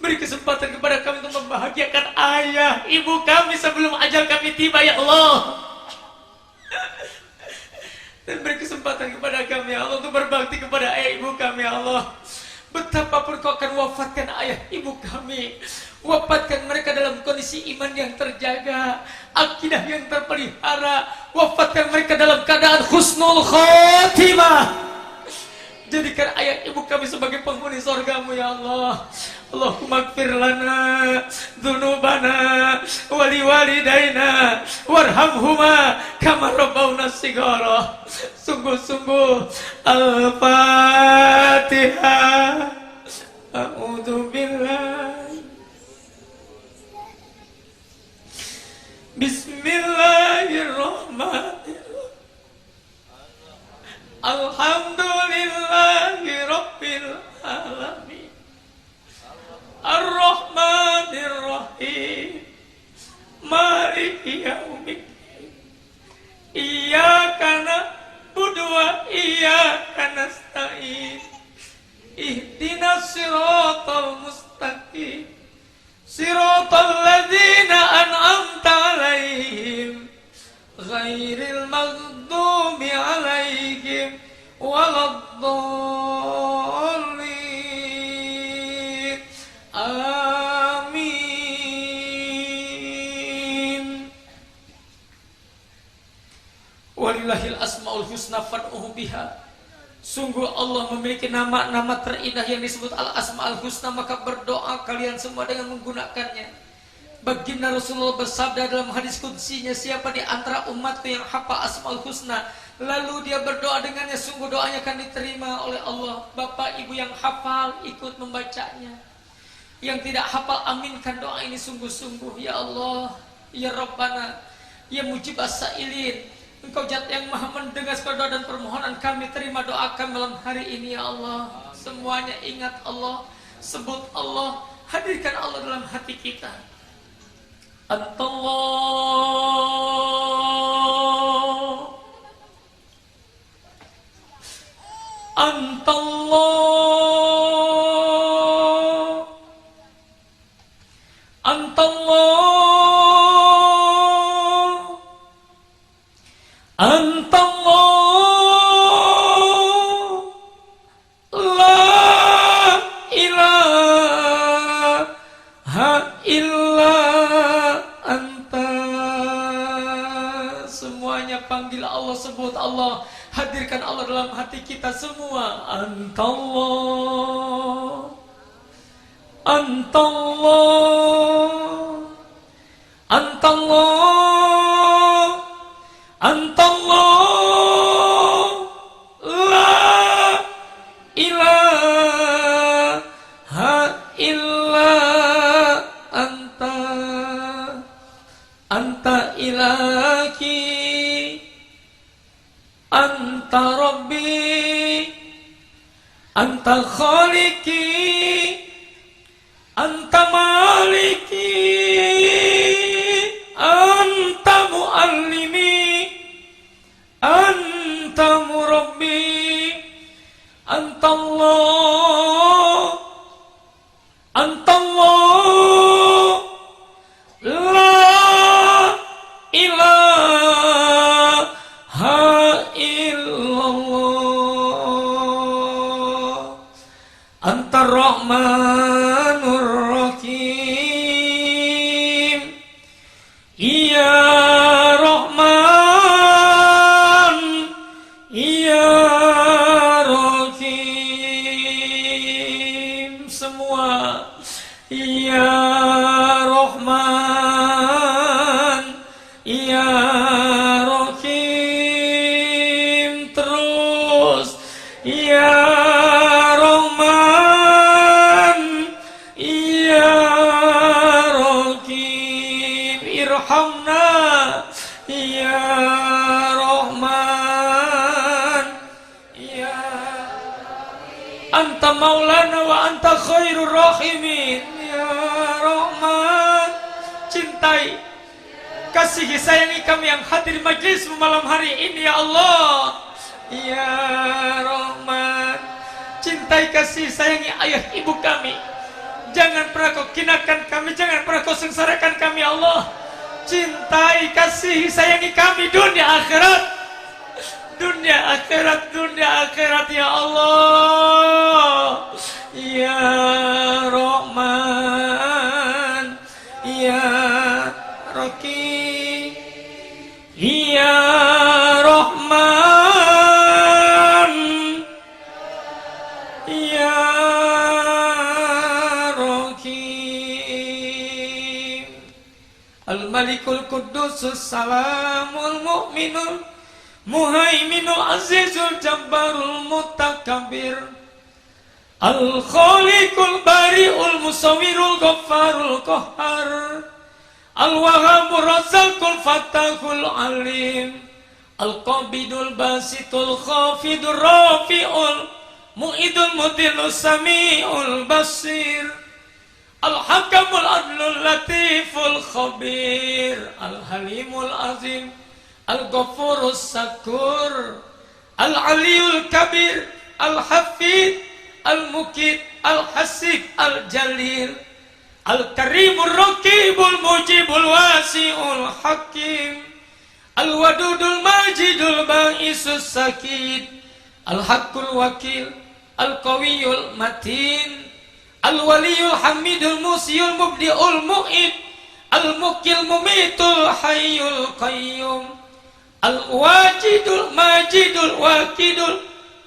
Beri kesempatan kepada kami untuk membahagiakan ayah, ibu kami sebelum ajal kami tiba, ya Allah. Dan beri kesempatan kepada kami, ya Allah, untuk berbakti kepada ayah ibu kami, ya Allah. Betapapun kau akan wafatkan ayah ibu kami, wafatkan mereka dalam kondisi iman yang terjaga, akidah yang terpelihara, wafatkan mereka dalam keadaan husnul khotimah. Jadikan ayah ibu kami sebagai penghuni surgamu, ya Allah. Allahumma gfir lana dzunubana wali walidaina warhamhuma kama rabbawna shighara. Sungguh-sungguh Al-Fatihah. A'udzu billahi. Bismillahirrahmanirrahim. Alhamdulillahi Rabbil Alamin, Ar-Rahmanir Rahim, Maliki Yaumiddin, Iyyaka na'budu wa iyyaka nasta'in, Ihdinas siratal mustaqim, siratal ladzina an'amta 'alaihim ghairil maghdubi 'alaihim waladdallin. Amin. Walillahil asmaul husna fad'uhu biha. Sungguh Allah memiliki nama-nama terindah yang disebut al-asmaul husna, maka berdoa kalian semua dengan menggunakannya. Baginda Rasulullah bersabda dalam hadis qudsinya, siapa di antara umatku yang hafal asmaul husna lalu dia berdoa dengannya, sungguh doanya akan diterima oleh Allah. Bapak ibu yang hafal ikut membacanya, yang tidak hafal aminkan doa ini sungguh-sungguh. Ya Allah, ya Rabbana, ya mujib as-sa'ilin, Engkau Zat yang maha mendengar segala doa dan permohonan kami, terima doa kami malam hari ini, ya Allah. Semuanya ingat Allah, sebut Allah, hadirkan Allah dalam hati kita. Antallah, Antallah, Antallah, Antallah, la ilaha illa anta. Semuanya panggil Allah, sebut Allah, hadirkan Allah dalam hati kita semua. Antallah, Antallah, Antallah, Antallah, la ilaha illa anta, anta ilahi, anta rabbi, anta khaliqi, anta maliki, anta muallimi, anta murabbi, anta Allah, anta Allah, la ilaha illallah, anta rahmanur rahim, ya Rahman, ya Rahim. Semua ya Rahman, ya Rahim. Terus ya Rahman, ya Rahim. Irhamna ya Rahman, ya anta maulana wa anta khairur rahimin. Ya Rahman, cintai, kasihi, sayangi kami yang hadir majlis malam hari ini, ya Allah. Ya Rahman, cintai, kasih, sayangi ayah ibu kami. Jangan Jangan pernah kau kinakan kami, jangan pernah kau sengsarakan kami ya Allah. Cintai, kasihi, sayangi kami dunia akhirat. Dunia akhirat ya Allah. Ya Rahman, Ya Rahim, Ya Rahman, Ya Rahim. Al-Malikul Qudusus Salamul Mu'minul Muhaiminul Azizul Jabbarul Mutakabbir, Al-Khaliqul Bari'ul Musawwirul Ghaffarul Qahhar, Al-Wahhabur Razzaqul Fattahul Alim, Al-Qabidul Basitul Khafidur Rafi'ul Mu'idul Mudillus Sami'ul Basir, Al-Hakamul Adlul Latiful Khabir, Al-Halimul Azim, Al-Ghafurus Sakur, Al-Aliyul Kabir, Al-Hafid, Al-Mukid, Al-Hasib, Al-Jalil, Al-Karimur Raqibul Mujibul Wasi'ul Hakim, Al-Wadudul Majidul Ba'isus Sakid, Al-Haqqul Wakil, Al-Qawiyul Matin, Al-Waliyul Hamidul Musiyul Mubdi'ul Mu'id, Al-Muqil Mumitul Hayyul Qayyum, Al-Wajidul Majidul Wakidul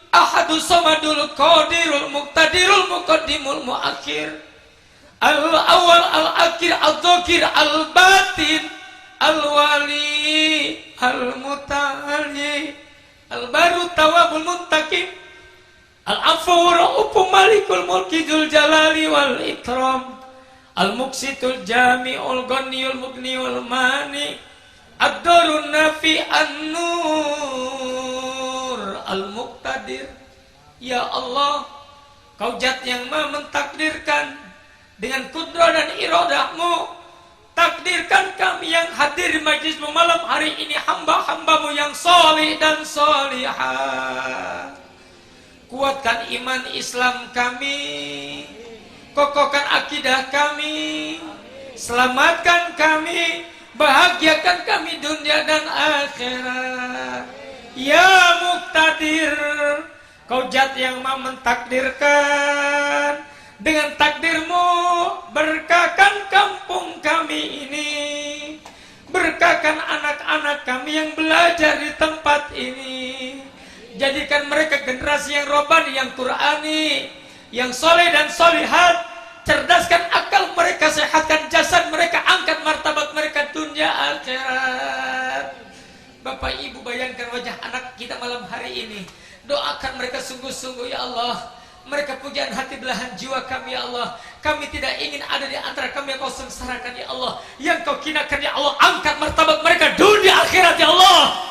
Ahadus Samadul Qadirul Muqtadirul Muqaddimul Muakhir, Al-Awwal Al-Akhir Al-Dzakir Al-Batin, Al-Wali Al-Muta'ali, Al-Baru Tawabul Muntaqim, Al-Afu Ra'ufu Malikul Mulki Dzul Jalali wal Ikram, Al-Muqsitul Jami'ul Ghaniyul Mughniul Mani, Ad-Darun Nafi An-Nur, Al-Muqtadir. Ya Allah, Kau Zat yang Maha mentakdirkan dengan kudrah dan iradahmu. Takdirkan kami yang hadir di majlis malam hari ini hamba-hambamu yang solih dan solihah. Kuatkan iman Islam kami, kokohkan akidah kami, selamatkan kami, bahagiakan kami dunia dan akhirat. Ya Muqtadir, Kau Zat yang Maha mentakdirkan, dengan takdirmu berkahkan kampung kami ini, berkahkan anak-anak kami yang belajar di tempat ini. Jadikan mereka generasi yang robbani, yang Qur'ani, yang soleh dan solihat. Cerdaskan akal mereka, sehatkan jasad mereka, angkat martabat mereka dunia akhirat. Bapak Ibu, bayangkan wajah anak kita malam hari ini. Doakan mereka sungguh-sungguh ya Allah. Mereka pujaan hati, belahan jiwa kami ya Allah. Kami tidak ingin ada di antara kami yang Kau sengsarakan ya Allah, yang Kau hinakan ya Allah. Angkat martabat mereka dunia akhirat ya Allah.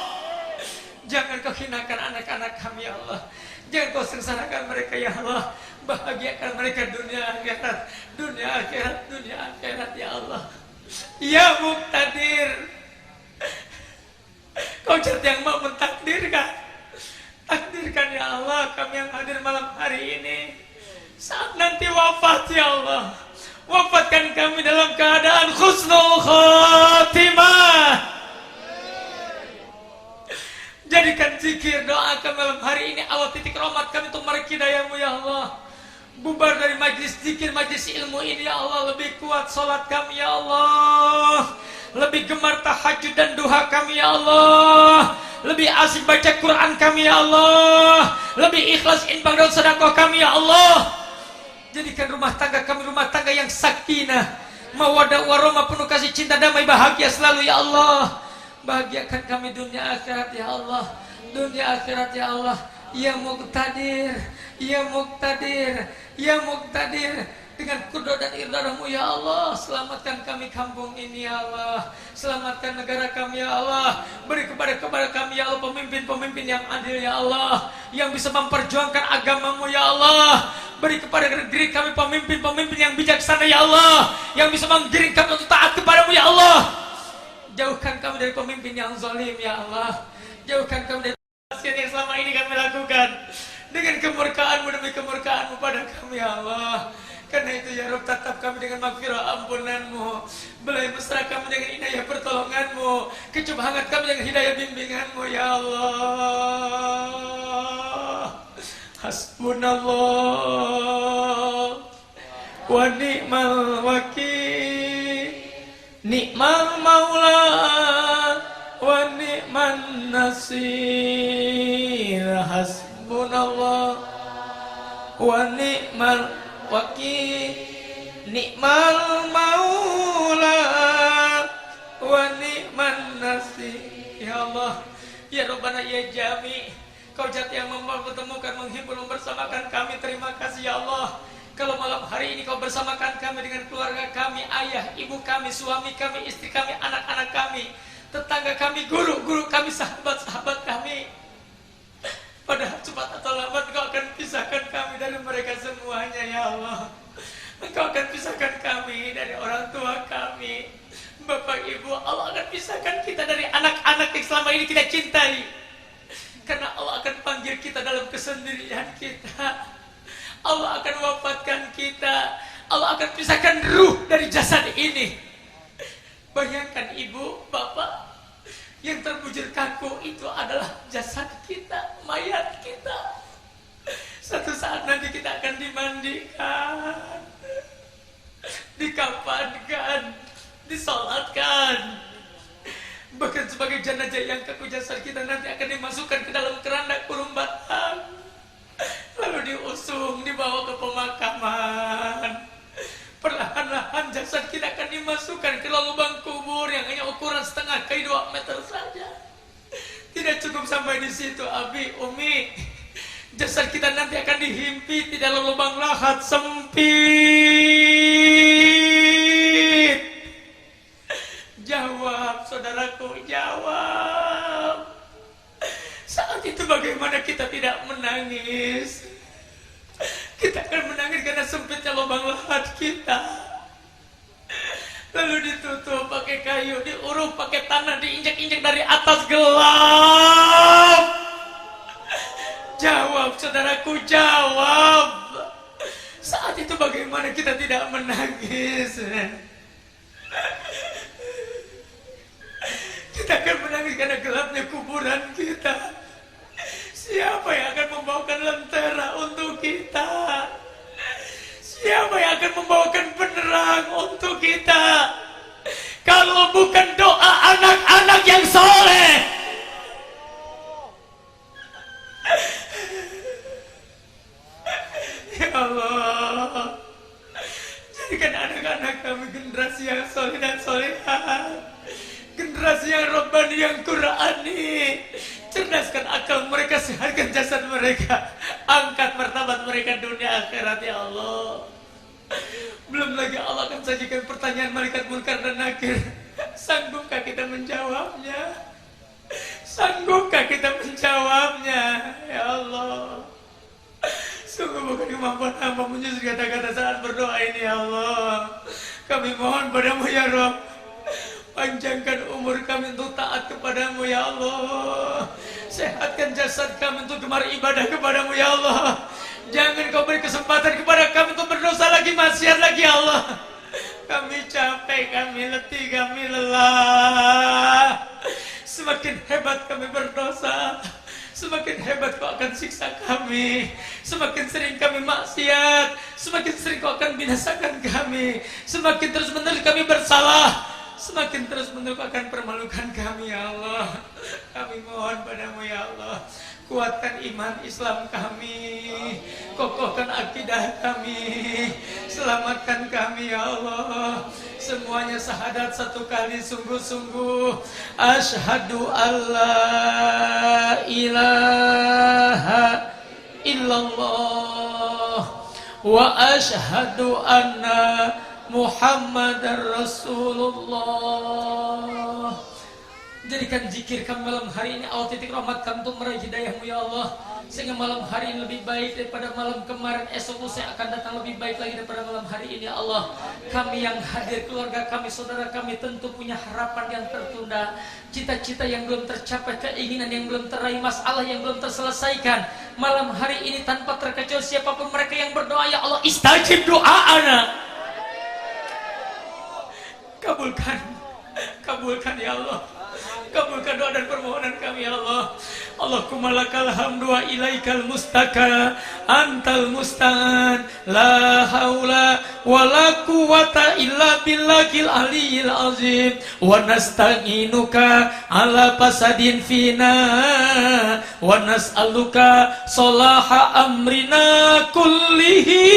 Jangan Kau hinakan anak-anak kami ya Allah. Jangan Kau sengsarakan mereka ya Allah. Bahagiakan mereka dunia akhirat, dunia akhirat, dunia akhirat ya Allah. Ya Muqtadir, Kau Zat yang Maha mentakdirkan. Takdirkan ya Allah kami yang hadir malam hari ini. Saat nanti wafat ya Allah, wafatkan kami dalam keadaan husnul khatimah. Jadikan zikir doa kami malam hari ini awal titik rahmat kami untuk hidayah-Mu ya Allah. Bubar dari majlis zikir, majlis ilmu ini ya Allah. Lebih kuat salat kami ya Allah. Lebih gemar tahajud dan duha kami ya Allah. Lebih asik baca Quran kami ya Allah. Lebih ikhlas infak dan sedekah kami ya Allah. Jadikan rumah tangga kami rumah tangga yang sakinah, mawaddah warahmah, penuh kasih cinta, damai, bahagia selalu ya Allah. Bahagiakan kami dunia akhirat ya Allah. Dunia akhirat ya Allah. Ya Muqtadir, Ya Muqtadir, Ya Muqtadir. Dengan kudrat dan iradahmu ya Allah, selamatkan kami kampung ini ya Allah. Selamatkan negara kami ya Allah. Beri kepada kami ya Allah pemimpin-pemimpin yang adil ya Allah, yang bisa memperjuangkan agamamu ya Allah. Beri kepada negeri kami pemimpin-pemimpin yang bijaksana ya Allah, yang bisa menggiring kami untuk taat kepadamu ya Allah. Jauhkan kami dari pemimpin yang zalim ya Allah. Jauhkan kami dari kemaksiatan yang selama ini kami lakukan. Dengan kemurkaanmu demi kemurkaanmu pada kami ya Allah. Karena itu ya Rabb, tatapkan kami dengan magfirah ampunanmu, belai mesra kami dengan inayah pertolonganmu, kecup hangat kami dengan hidayah bimbinganmu ya Allah. Hasbunallah wa ni'mal wakil, ni'mal maula wa ni'man nasir. Hasbunallah wa ni'mal wakil, ni'mal maula wa ni'man nasir. Ya Allah, ya Rabbana ya Jami, Kau Zat yang mempertemukan, menghibur, membersamakan kami. Terima kasih ya Allah. Kalau malam hari ini Kau bersamakan kami dengan keluarga kami, ayah, ibu kami, suami kami, istri kami, anak-anak kami, tetangga kami, guru-guru kami, sahabat-sahabat kami. Padahal cepat atau lambat Engkau akan pisahkan kami dari mereka semuanya ya Allah. Engkau akan pisahkan kami dari orang tua kami, Bapak Ibu. Allah akan pisahkan kita dari anak-anak yang selama ini kita cintai. Karena Allah akan panggil kita dalam kesendirian kita. Allah akan wafatkan kita. Allah akan pisahkan ruh dari jasad ini. Bayangkan ibu, bapak, yang terbujur kaku itu adalah jasad kita, mayat kita. Satu saat nanti kita akan dimandikan, dikafankan, disolatkan. Bahkan sebagai jenazah yang kaku, jasad kita nanti akan dimasukkan ke dalam keranda kurung batang, lalu diusung, dibawa ke pemakaman. Perlahan-lahan jasad kita akan dimasukkan ke lubang kubur yang hanya ukuran setengah kali 2 meter saja. Tidak cukup sampai di situ, Abi, Umi. Jasad kita nanti akan dihimpit di dalam lubang lahat sempit. Jawab, saudaraku, jawab. Saat itu bagaimana kita tidak menangis? Kita akan menangis karena sempitnya lubang lahat kita. Lalu ditutup pakai kayu, diuruk pakai tanah, diinjak-injak dari atas, gelap. Jawab, saudaraku, jawab. Saat itu bagaimana kita tidak menangis? Kita akan menangis karena gelapnya kuburan kita. Siapa yang akan membawakan lentera untuk kita? Siapa yang akan membawakan penerang untuk kita? Kalau bukan doa anak-anak yang soleh. Ya Allah, jadikan anak-anak kami generasi yang soleh dan solehah, generasi yang Rabbani, yang Qur'ani. Cerdaskan akal mereka, sehatkan jasad mereka, angkat martabat mereka dunia akhirat ya Allah. Belum lagi Allah akan sajikan pertanyaan malaikat munkar dan nakir. Sanggupkah kita menjawabnya? Sanggupkah kita menjawabnya? Ya Allah, sungguh bukan kemampuan hamba menyusun kata-kata saat berdoa ini ya Allah. Kami mohon padamu ya Rabb, panjangkan umur kami untuk taat kepadamu ya Allah. Sehatkan jasad kami untuk gemar ibadah kepadamu ya Allah. Jangan kau beri kesempatan kepada kami untuk berdosa lagi, maksiat lagi ya Allah. Kami capek, kami letih, kami lelah. Semakin hebat kami berdosa, semakin hebat kau akan siksa kami. Semakin sering kami maksiat, semakin sering kau akan binasakan kami. Semakin terus-menerus kami bersalah, semakin terus-menerus akan permalukan kami ya Allah. Kami mohon padamu ya Allah, kuatkan iman Islam kami, kokohkan akidah kami, selamatkan kami ya Allah. Semuanya syahadat satu kali sungguh-sungguh. Asyhadu alla ilaha illallah wa asyhadu anna Muhammadar Rasulullah. Jadikan zikir kami malam hari ini awal titik rahmat kami untuk meraih hidayahmu ya Allah, sehingga malam hari ini lebih baik daripada malam kemarin. Esok lusa akan datang lebih baik lagi daripada malam hari ini ya Allah. Kami yang hadir, keluarga kami, saudara kami tentu punya harapan yang tertunda, cita-cita yang belum tercapai, keinginan yang belum teraih, masalah yang belum terselesaikan. Malam hari ini tanpa terkecuali siapapun mereka yang berdoa ya Allah, istajib doa anak. kabulkan ya Allah. Kabulkan doa dan permohonan kami ya Allah. Allahumma lakal hamdu wa ilaikal mustaka antal musta'an la haula wa la quwata illa billahil aliyil azim wa nasta'inuka ala fasadin fina wa nas'aluka salaha amrina kullihi.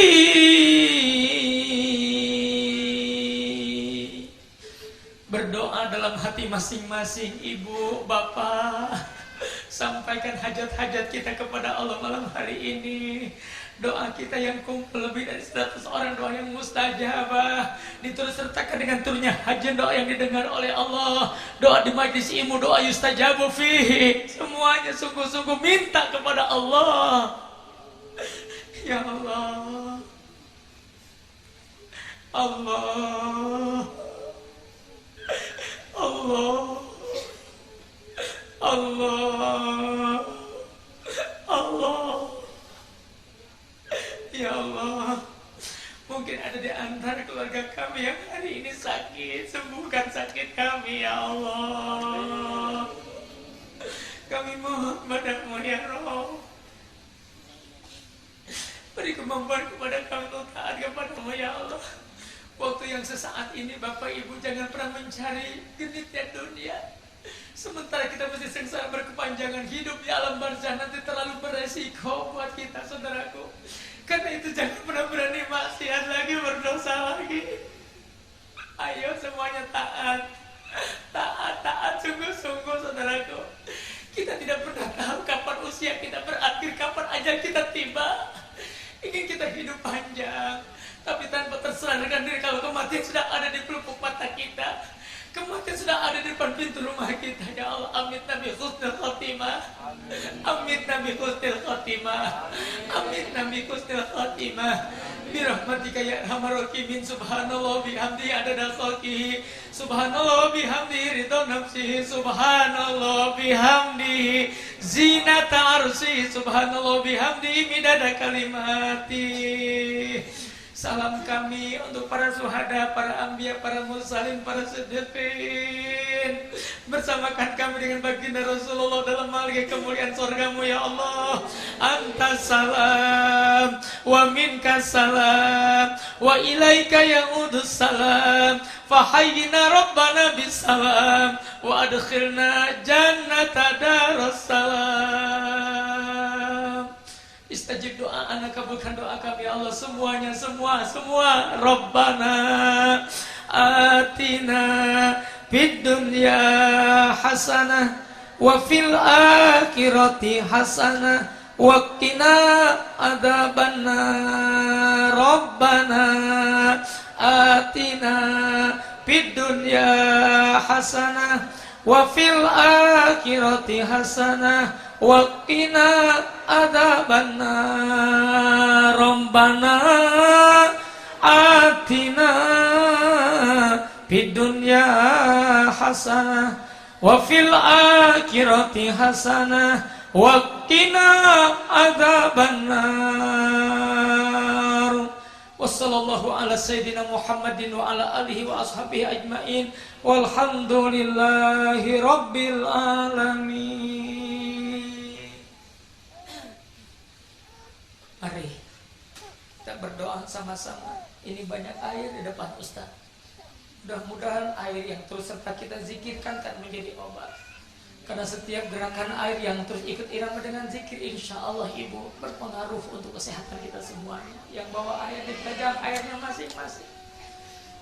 Berdoa dalam hati masing-masing, ibu, bapak. Sampaikan hajat-hajat kita kepada Allah malam hari ini. Doa kita yang kumpul lebih dari 100 orang, doa yang mustajabah, diturut sertakan dengan turunnya hajat, doa yang didengar oleh Allah. Doa di majlis ilmu, doa yustajabu fihi. Semuanya sungguh-sungguh minta kepada Allah. Ya Allah, Allah, Allah, Allah, Allah. Ya Allah, mungkin ada di antara keluarga kami yang hari ini sakit, sembuhkan sakit kami ya Allah. Kami mohon padamu ya Rabb, beri kemampuan kepada kami untuk taat kepadamu ya Allah. Waktu yang sesaat ini Bapak Ibu jangan pernah mencari genitnya dunia, sementara kita mesti sengsara berkepanjangan hidup di alam barzah, nanti terlalu beresiko buat kita saudaraku. Karena itu jangan pernah berani maksiat lagi, berdosa lagi. Ayo semuanya taat, taat sungguh-sungguh saudaraku. Kita tidak pernah tahu kapan usia kita berakhir, kapan ajal kita tiba. Ingin kita hidup panjang, tapi tanpa tersadarkan diri kalau kematian sudah ada di pelupuk mata kita, kematian sudah ada di depan pintu rumah kita. Ya Allah, amin nabi husnul khotimah, amin nabi husnul khotimah, amin nabi husnul khotimah. Birahmatika ya arhamar rahimin. Subhanallah bihamdihi adada khalqihi, subhanallah bihamdihi ridha nafsihi, subhanallah bihamdihi zinata arsyihi, subhanallah bihamdihi midada kalimati. Salam kami untuk para syuhada, para anbiya, para mursalin, para siddiqin. Bersamakan kami dengan baginda Rasulullah dalam marga kemuliaan surgamu ya Allah. Antas salam wa minkas salam wa ilaika ya'udus salam. Fahayyina rabbana bis salam wa adkhilna jannata darussalam. Istajib doa anak, kabulkan doa kami ya Allah. Semuanya, semua Rabbana atina fid dunya hasanah wa fil akhirati hasanah wa qina adzabannar. Rabbana atina fid dunya hasanah wa fil akhirati hasanah wa qina adzabannar. Rabbana atina fid dunya hasanah wa fil akhirati hasanah wa qina adzabannar. Wassallallahu ala sayyidina Muhammadin wa ala alihi wa ashabihi ajmain. Walhamdulillahi rabbil alamin. Mari kita berdoa sama-sama. Ini banyak air di depan Ustaz. Mudah-mudahan air yang terus serta kita zikirkan kan menjadi obat. Karena setiap gerakan air yang terus ikut irama dengan zikir, insya Allah Ibu berpengaruh untuk kesehatan kita semuanya. Yang bawa air dipegang airnya masing-masing.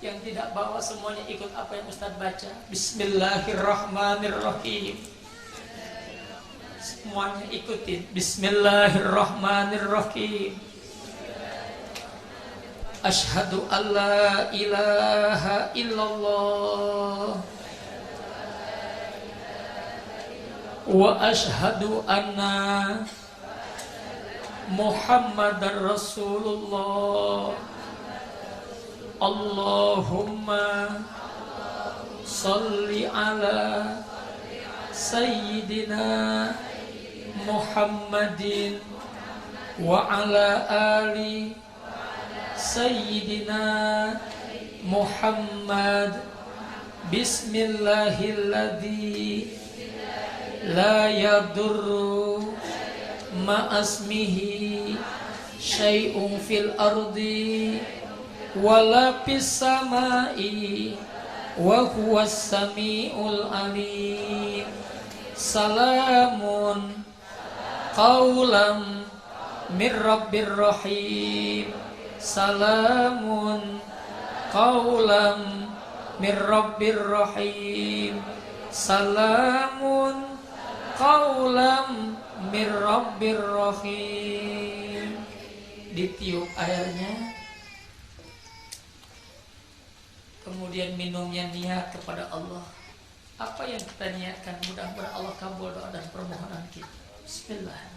Yang tidak bawa semuanya ikut apa yang Ustaz baca. Bismillahirrahmanirrahim. Semuanya ikutin. Bismillahirrahmanirrahim. Asyhadu an la ilaha illallah wa asyhadu anna Muhammadar Rasulullah. Allahumma salli ala Sayyidina Muhammadin wa ala ali Sayyidina Muhammad Bismillahilladzi la yadurru ma'asmihi syai'un fil ardi wala fis samai wa huwas samiul alim. Salamun qaulam mir rabbir rahim. Salamun qaulam mir rabbir rahim. Salamun qaulam mir rabbir rahim. Ditiup airnya, kemudian minumnya niat kepada Allah. Apa yang kita niatkan, mudah-mudahan Allah kabul doa dan permohonan kita. Bismillahirrahmanirrahim.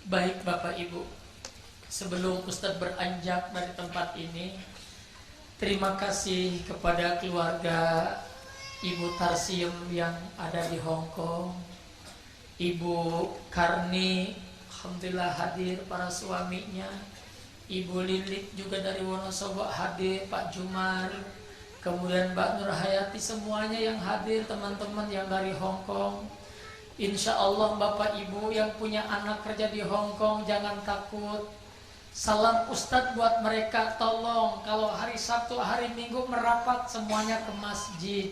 Baik Bapak Ibu, sebelum Ustadz beranjak dari tempat ini, terima kasih kepada keluarga Ibu Tarsim yang ada di Hong Kong. Ibu Karni, alhamdulillah hadir para suaminya. Ibu Lilik juga dari Wonosobo hadir, Pak Jumar, kemudian Mbak Nur Hayati, semuanya yang hadir, teman-teman yang dari Hong Kong. Insya Allah Bapak Ibu yang punya anak kerja di Hong Kong jangan takut. Salam Ustadz buat mereka, tolong kalau hari Sabtu, hari Minggu merapat semuanya ke masjid.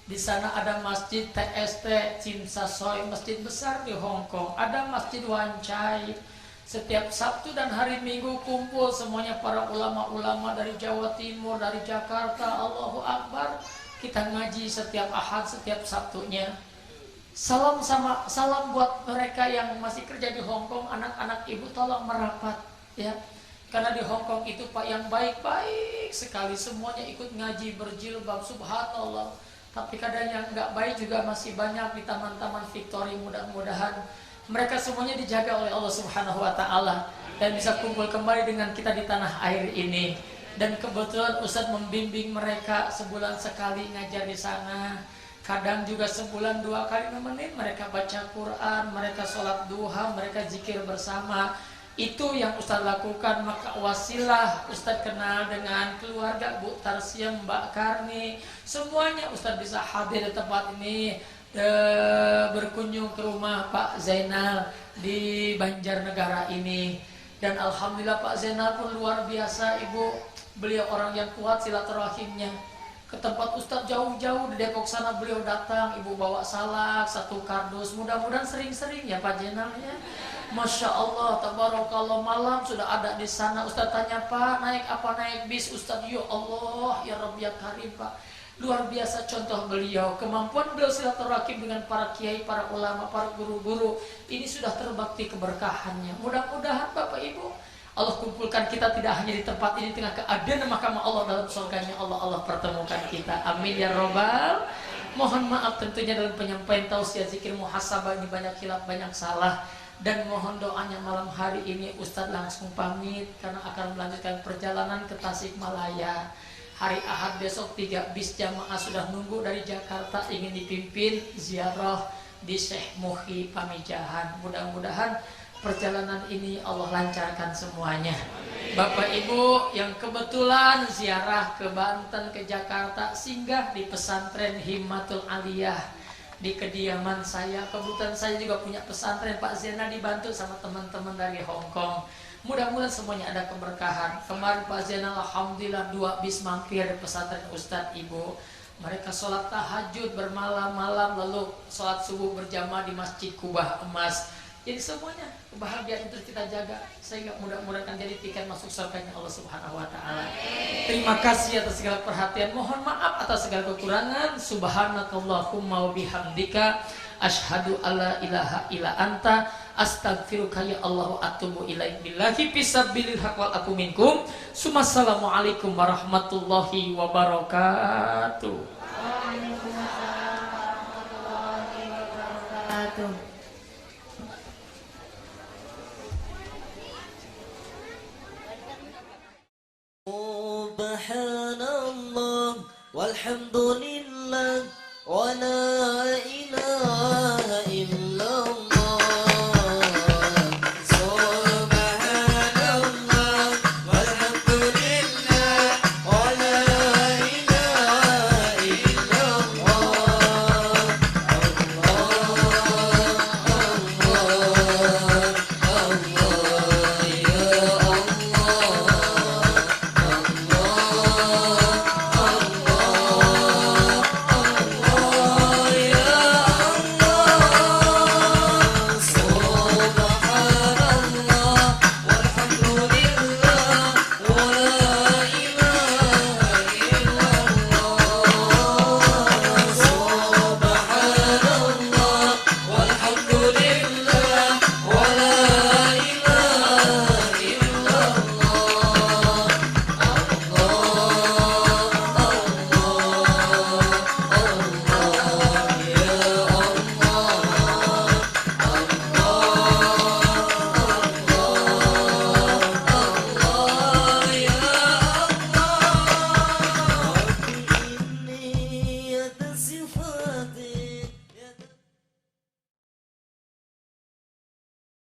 Di sana ada masjid TST Cimsasoy, masjid besar di Hong Kong. Ada masjid Wan Chai. Setiap Sabtu dan hari Minggu kumpul semuanya para ulama-ulama dari Jawa Timur, dari Jakarta. Allahu Akbar. Kita ngaji setiap Ahad, setiap Sabtunya. Salam buat mereka yang masih kerja di Hong Kong, anak-anak ibu tolong merapat ya. Karena di Hong Kong itu Pak yang baik-baik sekali, semuanya ikut ngaji berjilbab, subhanallah. Tapi kadang yang nggak baik juga masih banyak di taman-taman Victory. Mudah-mudahan mereka semuanya dijaga oleh Allah Subhanahu wa taala dan bisa kumpul kembali dengan kita di tanah air ini. Dan kebetulan Ustadz membimbing mereka sebulan sekali ngajar di sana. Kadang juga sebulan 2 kali nemenin mereka baca Quran, mereka sholat duha, mereka zikir bersama. Itu yang Ustadz lakukan, maka wasilah Ustadz kenal dengan keluarga Bu Tarsim, Mbak Karni. Semuanya Ustadz bisa hadir di tempat ini, berkunjung ke rumah Pak Zainal di Banjarnegara ini. Dan Alhamdulillah Pak Zainal pun luar biasa, Ibu. Beliau orang yang kuat silaturahimnya. Ke tempat Ustadz jauh-jauh di Depok sana beliau datang, ibu bawa salak, 1 kardus. Mudah-mudahan sering-sering ya Pak Jenal ya. Masya Allah, tabarakallah, malam sudah ada di sana. Ustadz tanya, Pak naik apa? Naik bis Ustadz. Ya Allah, ya Rabbi ya Karim Pak. Luar biasa contoh beliau, kemampuan beliau silaturahim dengan para kiai, para ulama, para guru-guru. Ini sudah terbakti keberkahannya. Mudah-mudahan Bapak Ibu Allah kumpulkan kita tidak hanya di tempat ini, tengah keadaan mahkamah Allah dalam surganya Allah pertemukan kita. Amin ya robbal. Mohon maaf tentunya dalam penyampaian tausiah zikir muhasabah ini banyak khilaf, banyak salah. Dan mohon doanya malam hari ini Ustadz langsung pamit karena akan melanjutkan perjalanan ke Tasikmalaya. Hari Ahad besok 3 bis jamaah sudah nunggu dari Jakarta ingin dipimpin ziarah di Syekh Muhi Pamijahan. Mudah-mudahan perjalanan ini Allah lancarkan semuanya. Bapak Ibu yang kebetulan ziarah ke Banten, ke Jakarta, singgah di pesantren Himmatul Aliyah di kediaman saya. Kebetulan saya juga punya pesantren, Pak Zena dibantu sama teman-teman dari Hong Kong. Mudah-mudahan semuanya ada keberkahan. Kemarin Pak Zena alhamdulillah 2 bis mampir di pesantren Ustadz Ibu. Mereka sholat tahajud bermalam-malam, lalu sholat subuh berjamaah di Masjid Kubah Emas. Jadi semuanya kebahagiaan itu kita jaga sehingga mudah-mudahan jadi tiket masuk surganya Allah Subhanahu wa taala. Terima kasih atas segala perhatian. Mohon maaf atas segala kekurangan. Subhanakallahumma wa bihamdika asyhadu alla ilaha illa anta astaghfiruka ya Allah wa atubu ilaik. Billahi fisabilil haq wal aku minkum. Assalamualaikum warahmatullahi wabarakatuh. Waalaikumsalam warahmatullahi wabarakatuh. Subhanallah walhamdulillah wa la